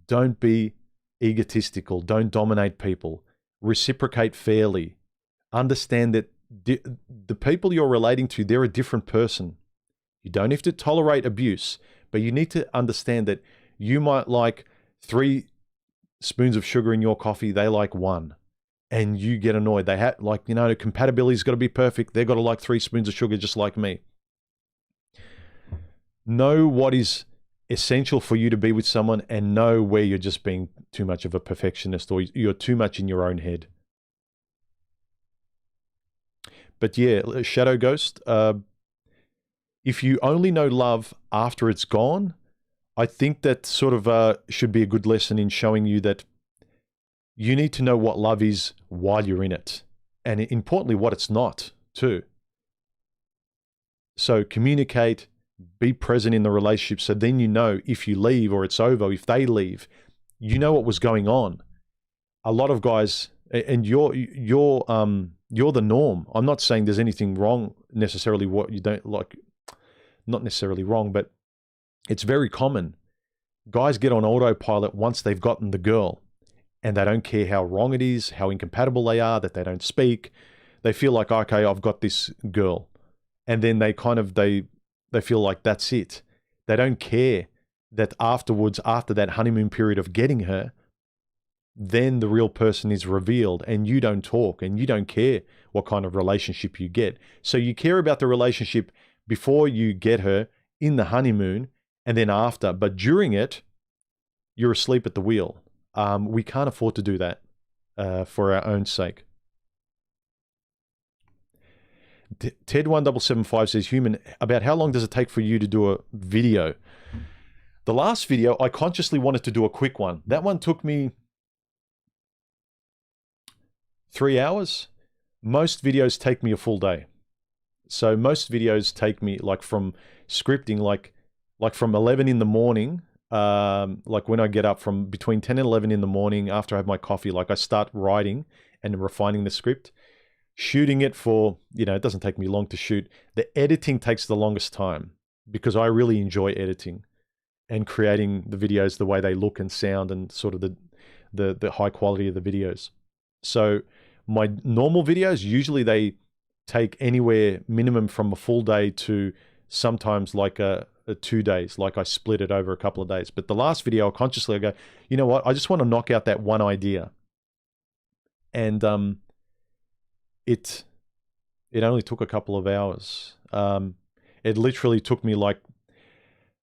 Don't be egotistical, don't dominate people, reciprocate fairly. Understand that the people you're relating to, they're a different person. You don't have to tolerate abuse, but you need to understand that you might like 3 spoons of sugar in your coffee, they like 1, and you get annoyed. They have, like, you know, compatibility's got to be perfect. They've got to like 3 spoons of sugar just like me. Know what is essential for you to be with someone, and know where you're just being too much of a perfectionist or you're too much in your own head. But yeah, Shadow Ghost, if you only know love after it's gone, I think that sort of should be a good lesson in showing you that you need to know what love is while you're in it. And importantly, what it's not too. So communicate, be present in the relationship, so then you know if you leave or it's over, if they leave, you know what was going on. A lot of guys, and you're the norm. I'm not saying there's anything wrong necessarily, what you don't like, not necessarily wrong, but it's very common. Guys get on autopilot once they've gotten the girl, and they don't care how wrong it is, how incompatible they are, that they don't speak. They feel like, okay, I've got this girl. And then they kind of, they feel like that's it. They don't care that afterwards, after that honeymoon period of getting her, then the real person is revealed, and you don't talk, and you don't care what kind of relationship you get. So you care about the relationship before you get her, in the honeymoon, and then after. But during it, you're asleep at the wheel. We can't afford to do that for our own sake. Ted1775 says, Human, about how long does it take for you to do a video? The last video, I consciously wanted to do a quick one. That one took me 3 hours. Most videos take me a full day. So most videos take me, like, from scripting, like from 11 in the morning, like when I get up, from between 10 and 11 in the morning after I have my coffee, like I start writing and refining the script. Shooting it for, you know, it doesn't take me long to shoot. The editing takes the longest time. because I really enjoy editing and creating the videos the way they look and sound and sort of the high quality of the videos. So my normal videos, usually they take anywhere minimum from a full day to sometimes like a 2 days, like I split it over a couple of days. But the last video, I consciously go, you know what? I just want to knock out that one idea. And it only took a couple of hours. It literally took me like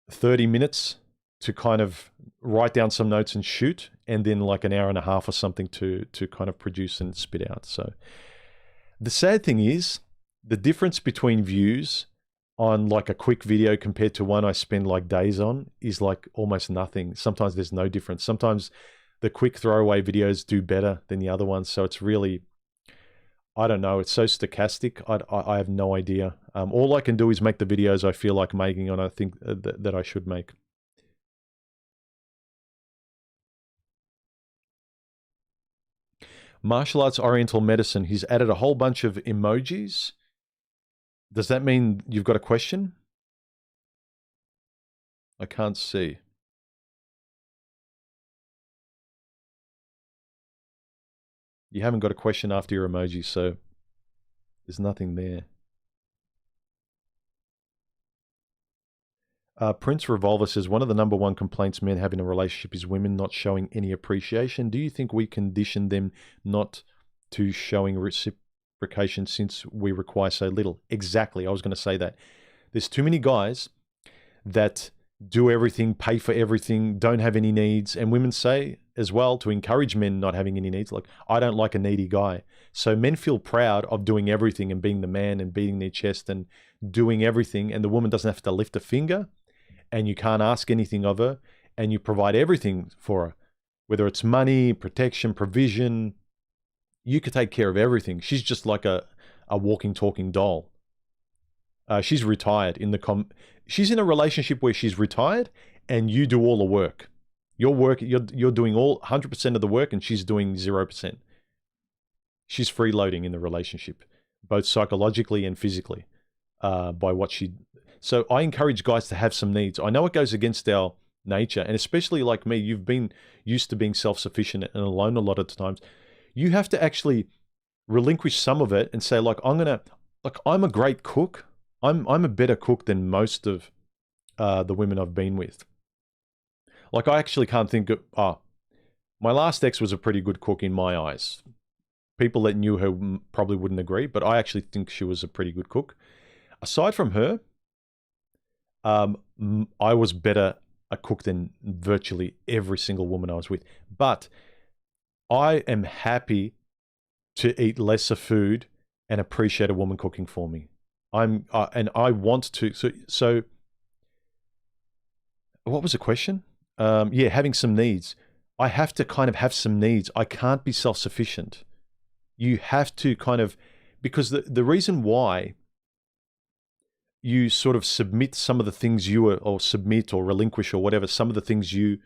30 minutes to kind of write down some notes and shoot, and then like an hour and a half or something to kind of produce and spit out. So the sad thing is the difference between views on like a quick video compared to one I spend like days on is like almost nothing. Sometimes there's no difference. Sometimes the quick throwaway videos do better than the other ones. So it's really, I don't know. It's so stochastic. I have no idea. All I can do is make the videos I feel like making, and I think that I should make. Martial arts, oriental medicine. He's added a whole bunch of emojis. Does that mean you've got a question? I can't see. You haven't got a question after your emoji, so there's nothing there. Prince Revolver says, one of the #1 complaints men have in a relationship is women not showing any appreciation. Do you think we condition them not to showing reciprocation since we require so little? Exactly. I was going to say that. There's too many guys that do everything, pay for everything, don't have any needs. And women say as well, to encourage men not having any needs, like, I don't like a needy guy. So men feel proud of doing everything and being the man and beating their chest and doing everything. And the woman doesn't have to lift a finger, and you can't ask anything of her, and you provide everything for her, whether it's money, protection, provision. You could take care of everything. She's just like a walking, talking doll. She's retired she's in a relationship where she's retired and you do all the work. You're doing all 100% of the work, and she's doing 0%. She's freeloading in the relationship, both psychologically and physically, by what she. So I encourage guys to have some needs. I know it goes against our nature, and especially like me, you've been used to being self-sufficient and alone a lot of times. You have to actually relinquish some of it and say, like, I'm a great cook. I'm a better cook than most of the women I've been with. Like, I actually can't think of, my last ex was a pretty good cook in my eyes. People that knew her probably wouldn't agree, but I actually think she was a pretty good cook. Aside from her, I was better a cook than virtually every single woman I was with. But I am happy to eat lesser food and appreciate a woman cooking for me. And I want to. So what was the question? Yeah, having some needs. I have to kind of have some needs. I can't be self-sufficient. You have to kind of, because the reason why you sort of submit some of the things or submit or relinquish or whatever, some of the things you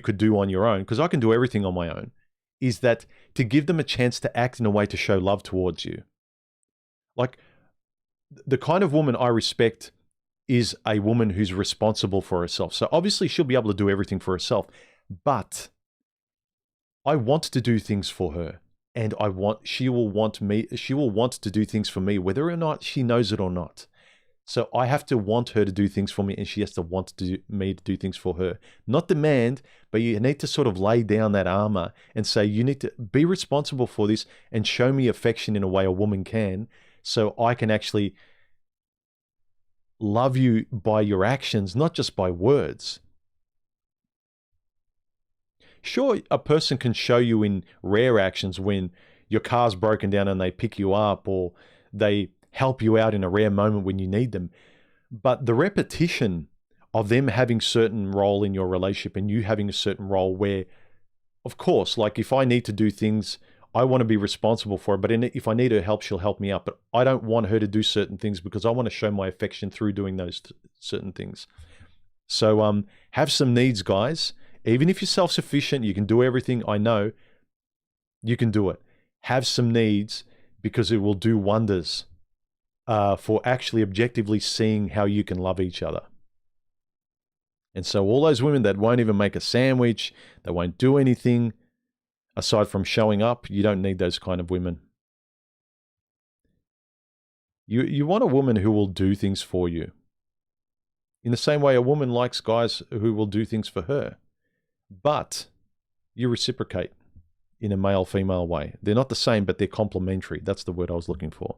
could do on your own, because I can do everything on my own, is that to give them a chance to act in a way to show love towards you. Like, the kind of woman I respect is a woman who's responsible for herself. So obviously she'll be able to do everything for herself, but I want to do things for her, and she will want to do things for me, whether or not she knows it or not. So I have to want her to do things for me, and she has to want me to do things for her. Not demand, but you need to sort of lay down that armor and say, you need to be responsible for this and show me affection in a way a woman can, so I can actually love you by your actions, not just by words. Sure, a person can show you in rare actions when your car's broken down and they pick you up, or they help you out in a rare moment when you need them. But the repetition of them having certain role in your relationship and you having a certain role where, of course, like if I need to do things, I want to be responsible for it, but if I need her help, she'll help me out. But I don't want her to do certain things because I want to show my affection through doing those certain things. So have some needs, guys. Even if you're self-sufficient, you can do everything. I know you can do it. Have some needs, because it will do wonders for actually objectively seeing how you can love each other. And so all those women that won't even make a sandwich, that won't do anything aside from showing up, you don't need those kind of women. You want a woman who will do things for you. In the same way a woman likes guys who will do things for her. But you reciprocate in a male-female way. They're not the same, but they're complementary. That's the word I was looking for.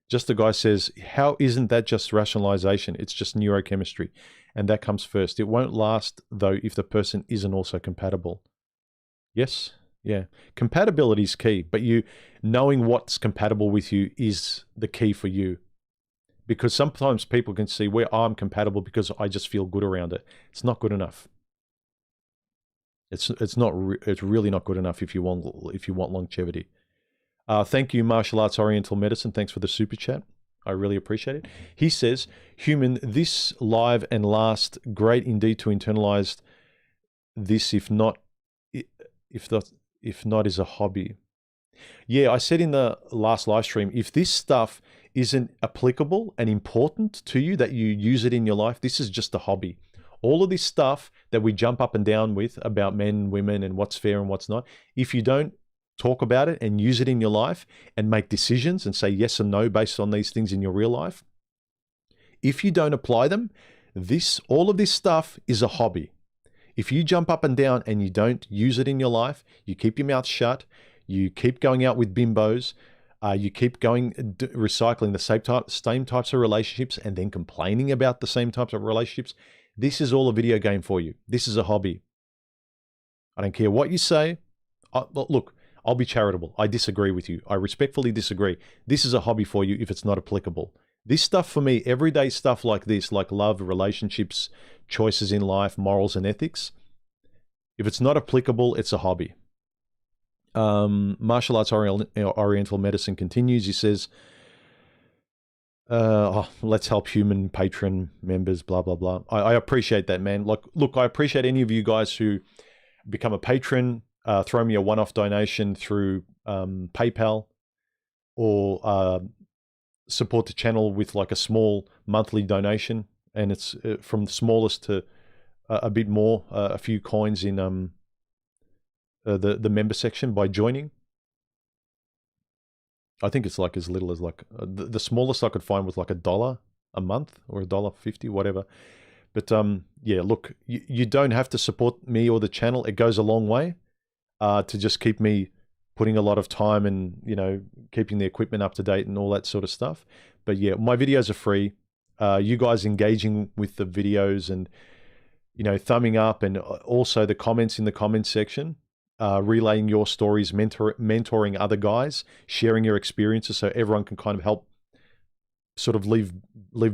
Just the guy says, how isn't that just rationalization? It's just neurochemistry. And that comes first. It won't last, though, if the person isn't also compatible. Yes, yeah. Compatibility is key, but knowing what's compatible with you is the key for you. Because sometimes people can see where I'm compatible because I just feel good around it. It's not good enough. It's really not good enough if you want longevity. Thank you, Martial Arts Oriental Medicine. Thanks for the super chat. I really appreciate it. He says, human, this live and last, great indeed to internalize this, if not is a hobby. Yeah, I said in the last live stream, if this stuff isn't applicable and important to you, that you use it in your life, this is just a hobby. All of this stuff that we jump up and down with about men and women and what's fair and what's not, if you don't talk about it and use it in your life and make decisions and say yes and no based on these things in your real life, if you don't apply them, all of this stuff is a hobby. If you jump up and down and you don't use it in your life, you keep your mouth shut, you keep going out with bimbos, you keep recycling the same types of relationships and then complaining about the same types of relationships, this is all a video game for you. This is a hobby. I don't care what you say. Look, I'll be charitable. I disagree with you. I respectfully disagree. This is a hobby for you if it's not applicable. This stuff for me, everyday stuff like this, like love, relationships, choices in life, morals and ethics, if it's not applicable, it's a hobby. Martial Arts Oriental Medicine continues. He says, let's help human patron members, blah, blah, blah. I appreciate that, man. Look, I appreciate any of you guys who become a patron, throw me a one-off donation through PayPal, or support the channel with like a small monthly donation. And it's from the smallest to a bit more, a few coins in the member section by joining. I think it's like as little as like the smallest I could find was like $1 a month or $1.50, whatever. But yeah, look, you don't have to support me or the channel. It goes a long way to just keep me putting a lot of time and, keeping the equipment up to date and all that sort of stuff. But yeah, my videos are free. You guys engaging with the videos and, thumbing up, and also the comments in the comments section, relaying your stories, mentoring other guys, sharing your experiences so everyone can kind of help sort of live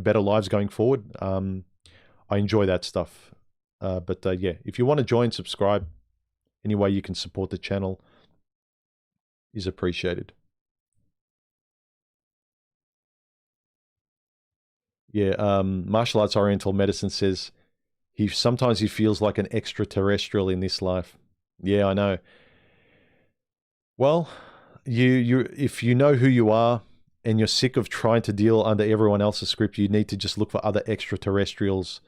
better lives going forward. I enjoy that stuff. But yeah, if you want to join, subscribe, any way you can support the channel is appreciated. Yeah, Martial Arts Oriental Medicine says sometimes he feels like an extraterrestrial in this life. Yeah, I know. Well, if you know who you are and you're sick of trying to deal under everyone else's script, you need to just look for other extraterrestrials.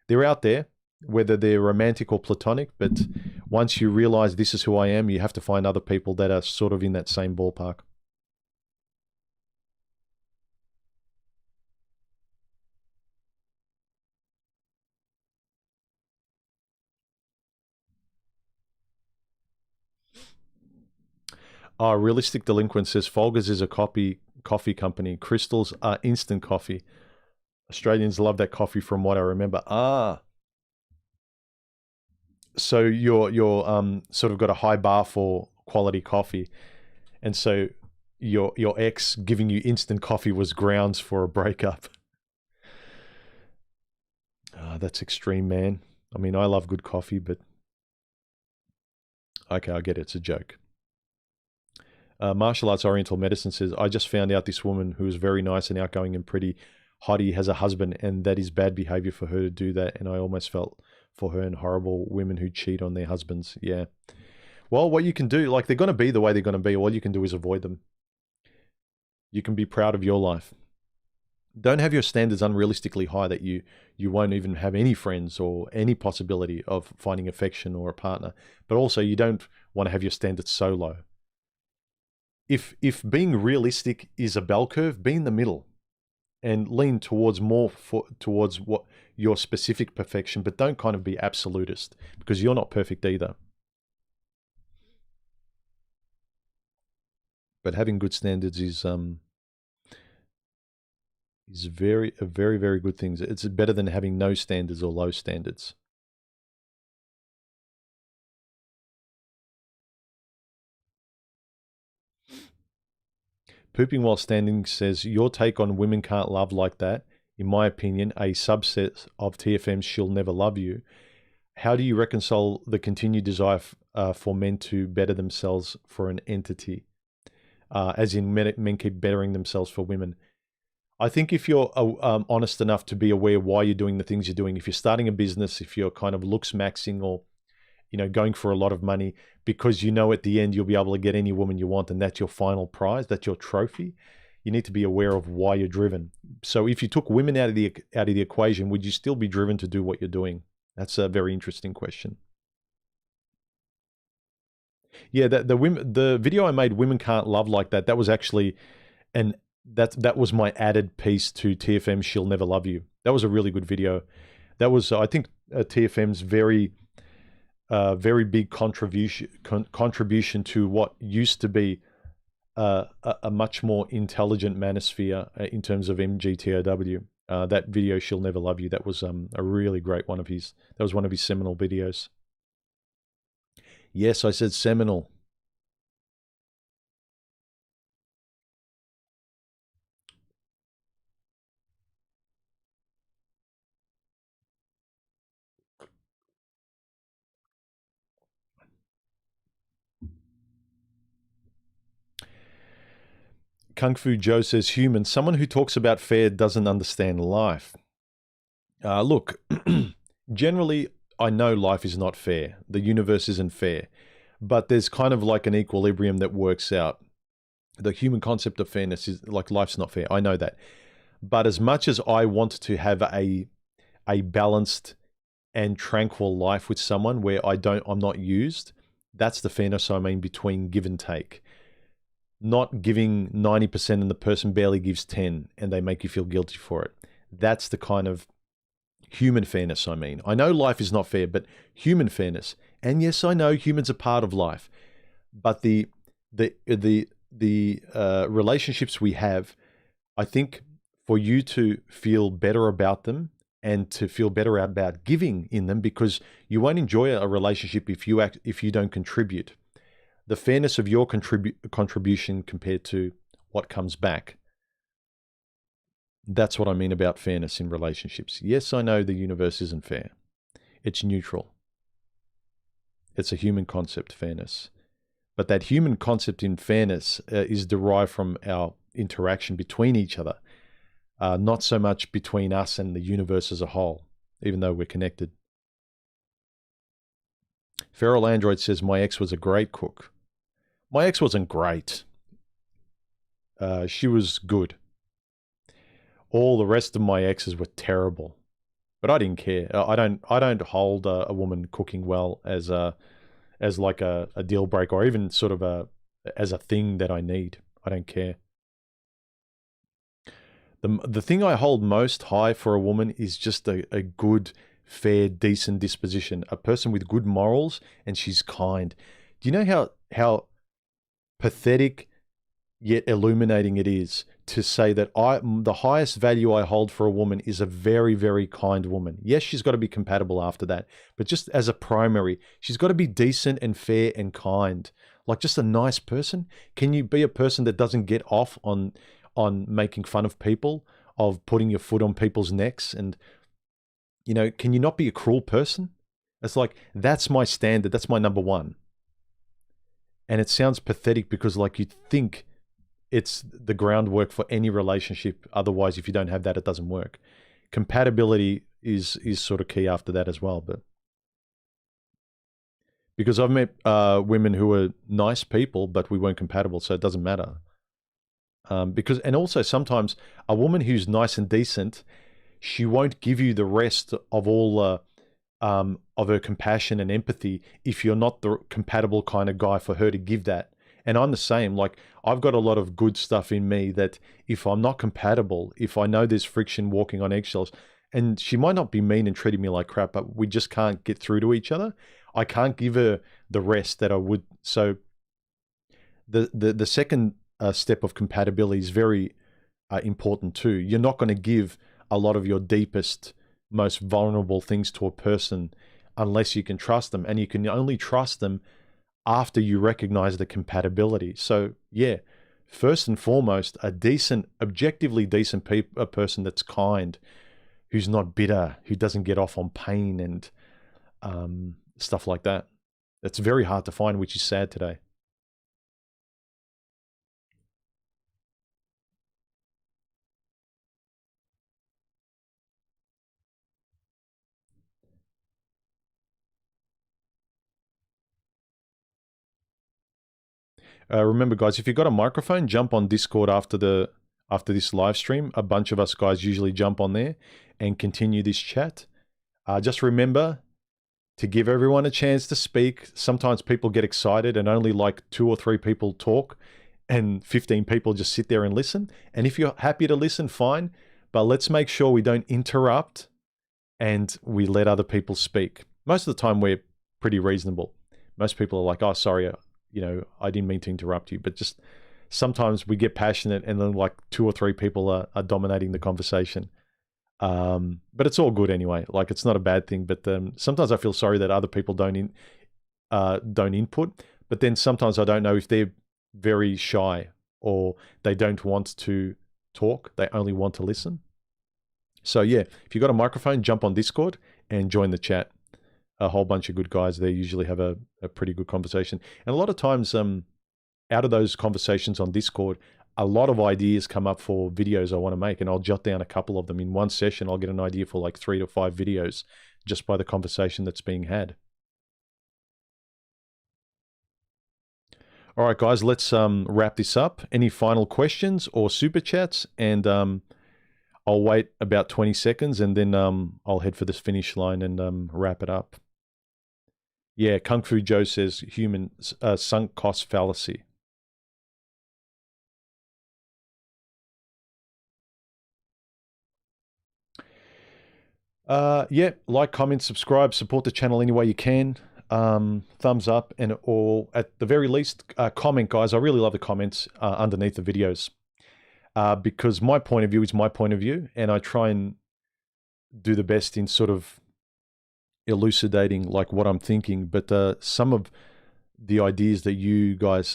They're out there, whether they're romantic or platonic, but once you realize this is who I am, you have to find other people that are sort of in that same ballpark. Realistic Delinquent says, Folgers is a coffee company. Crystals are instant coffee. Australians love that coffee from what I remember. So you're sort of got a high bar for quality coffee. And so your ex giving you instant coffee was grounds for a breakup. That's extreme, man. I mean, I love good coffee, but okay, I get it. It's a joke. Martial Arts Oriental Medicine says, I just found out this woman who is very nice and outgoing and pretty hottie has a husband, and that is bad behavior for her to do that. And I almost felt for her and horrible women who cheat on their husbands. Yeah. Well, what you can do, like they're going to be the way they're going to be. All you can do is avoid them. You can be proud of your life. Don't have your standards unrealistically high that you won't even have any friends or any possibility of finding affection or a partner. But also you don't want to have your standards so low. If being realistic is a bell curve, be in the middle and lean towards towards what your specific perfection, but don't kind of be absolutist because you're not perfect either. But having good standards is a very good thing. It's better than having no standards or low standards. Pooping while standing says, your take on women can't love like that. In my opinion, a subset of TFM's she'll never love you. How do you reconcile the continued desire for men to better themselves for an entity? As in men keep bettering themselves for women. I think if you're honest enough to be aware why you're doing the things you're doing, if you're starting a business, if you're kind of looks maxing or, you know, going for a lot of money because you know at the end you'll be able to get any woman you want and that's your final prize, that's your trophy, you need to be aware of why you're driven. So if you took women out of the equation, would you still be driven to do what you're doing? That's a very interesting question. Yeah, the video I made, Women Can't Love Like That, that was actually that was my added piece to TFM's She'll Never Love You. That was a really good video. That was, I think, TFM's very big contribution to what used to be a much more intelligent manosphere in terms of MGTOW. That video, She'll Never Love You, that was a really great one of his. That was one of his seminal videos. Yes, I said seminal. Kung Fu Joe says, human, someone who talks about fair doesn't understand life. Look, generally, I know life is not fair. The universe isn't fair. But there's kind of like an equilibrium that works out. The human concept of fairness is like life's not fair. I know that. But as much as I want to have a balanced and tranquil life with someone where I'm not used, that's the fairness I mean between give and take. Not giving 90% and the person barely gives 10 and they make you feel guilty for it. That's the kind of human fairness I mean. I know life is not fair, but human fairness. And yes, I know humans are part of life, but the relationships we have, I think for you to feel better about them and to feel better about giving in them, because you won't enjoy a relationship if you don't contribute. The fairness of your contribution compared to what comes back. That's what I mean about fairness in relationships. Yes, I know the universe isn't fair. It's neutral. It's a human concept, fairness. But that human concept in fairness is derived from our interaction between each other, not so much between us and the universe as a whole, even though we're connected. Feral Android says, my ex was a great cook. My ex wasn't great. She was good. All the rest of my exes were terrible, but I didn't care. I don't hold a woman cooking well as like a deal breaker, or even sort of as a thing that I need. I don't care. The thing I hold most high for a woman is just a good, fair, decent disposition. A person with good morals, and she's kind. Do you know how pathetic yet illuminating it is to say that the highest value I hold for a woman is a very, very kind woman. Yes, she's got to be compatible after that, but just as a primary, she's got to be decent and fair and kind, like just a nice person. Can you be a person that doesn't get off on making fun of people, of putting your foot on people's necks? And, you know, can you not be a cruel person? It's like, that's my standard. That's my number one. And it sounds pathetic because, like, you think it's the groundwork for any relationship. Otherwise, if you don't have that, it doesn't work. Compatibility is sort of key after that as well. But because I've met women who are nice people, but we weren't compatible, so it doesn't matter. And also sometimes a woman who's nice and decent, she won't give you the rest of all of her compassion and empathy if you're not the compatible kind of guy for her to give that. And I'm the same. Like, I've got a lot of good stuff in me that if I'm not compatible, if I know there's friction, walking on eggshells, and she might not be mean and treating me like crap, but we just can't get through to each other, I can't give her the rest that I would. So the second step of compatibility is very important too. You're not going to give a lot of your deepest, most vulnerable things to a person unless you can trust them, and you can only trust them after you recognize the compatibility. So yeah, first and foremost, a decent, objectively decent a person that's kind, who's not bitter, who doesn't get off on pain and stuff like that. That's very hard to find, which is sad today. Remember, guys, if you've got a microphone, jump on Discord after this live stream. A bunch of us guys usually jump on there and continue this chat. Just remember to give everyone a chance to speak. Sometimes people get excited and only like 2 or 3 people talk and 15 people just sit there and listen. And if you're happy to listen, fine. But let's make sure we don't interrupt and we let other people speak. Most of the time, we're pretty reasonable. Most people are like, oh, sorry, I didn't mean to interrupt you. But just sometimes we get passionate and then like 2 or 3 people are dominating the conversation. But it's all good anyway. Like, it's not a bad thing. But sometimes I feel sorry that other people don't input. But then sometimes I don't know if they're very shy or they don't want to talk. They only want to listen. So yeah, if you've got a microphone, jump on Discord and join the chat. A whole bunch of good guys there usually have a pretty good conversation. And a lot of times, out of those conversations on Discord, a lot of ideas come up for videos I want to make, and I'll jot down a couple of them. In one session, I'll get an idea for like 3 to 5 videos just by the conversation that's being had. All right, guys, let's wrap this up. Any final questions or super chats? And I'll wait about 20 seconds and then I'll head for this finish line and wrap it up. Yeah, Kung Fu Joe says human sunk cost fallacy. Yeah, like, comment, subscribe, support the channel any way you can. Thumbs up, and or at the very least, comment, guys. I really love the comments underneath the videos because my point of view is my point of view, and I try and do the best in sort of elucidating like what I'm thinking. But some of the ideas that you guys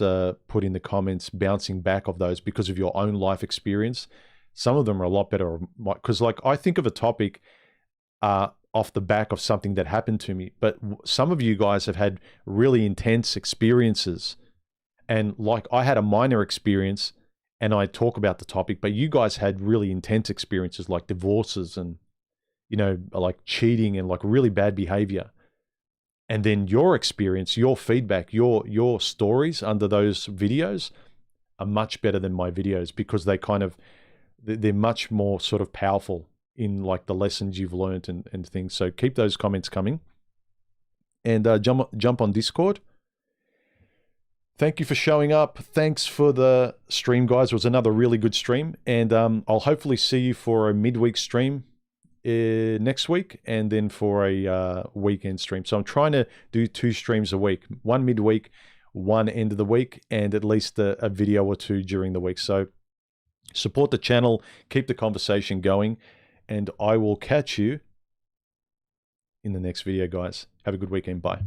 put in the comments, bouncing back of those because of your own life experience, some of them are a lot better. Because like, I think of a topic off the back of something that happened to me, but some of you guys have had really intense experiences, and like, I had a minor experience and I talk about the topic, but you guys had really intense experiences like divorces and like cheating and like really bad behavior. And then your experience, your feedback, your stories under those videos are much better than my videos because they're much more sort of powerful in like the lessons you've learned and things. So keep those comments coming, and jump on Discord. Thank you for showing up. Thanks for the stream, guys. It was another really good stream, and I'll hopefully see you for a midweek stream next week, and then for a weekend stream. So I'm trying to do 2 streams a week, one midweek, one end of the week, and at least a video or 2 during the week. So support the channel, keep the conversation going, and I will catch you in the next video, guys. Have a good weekend. Bye.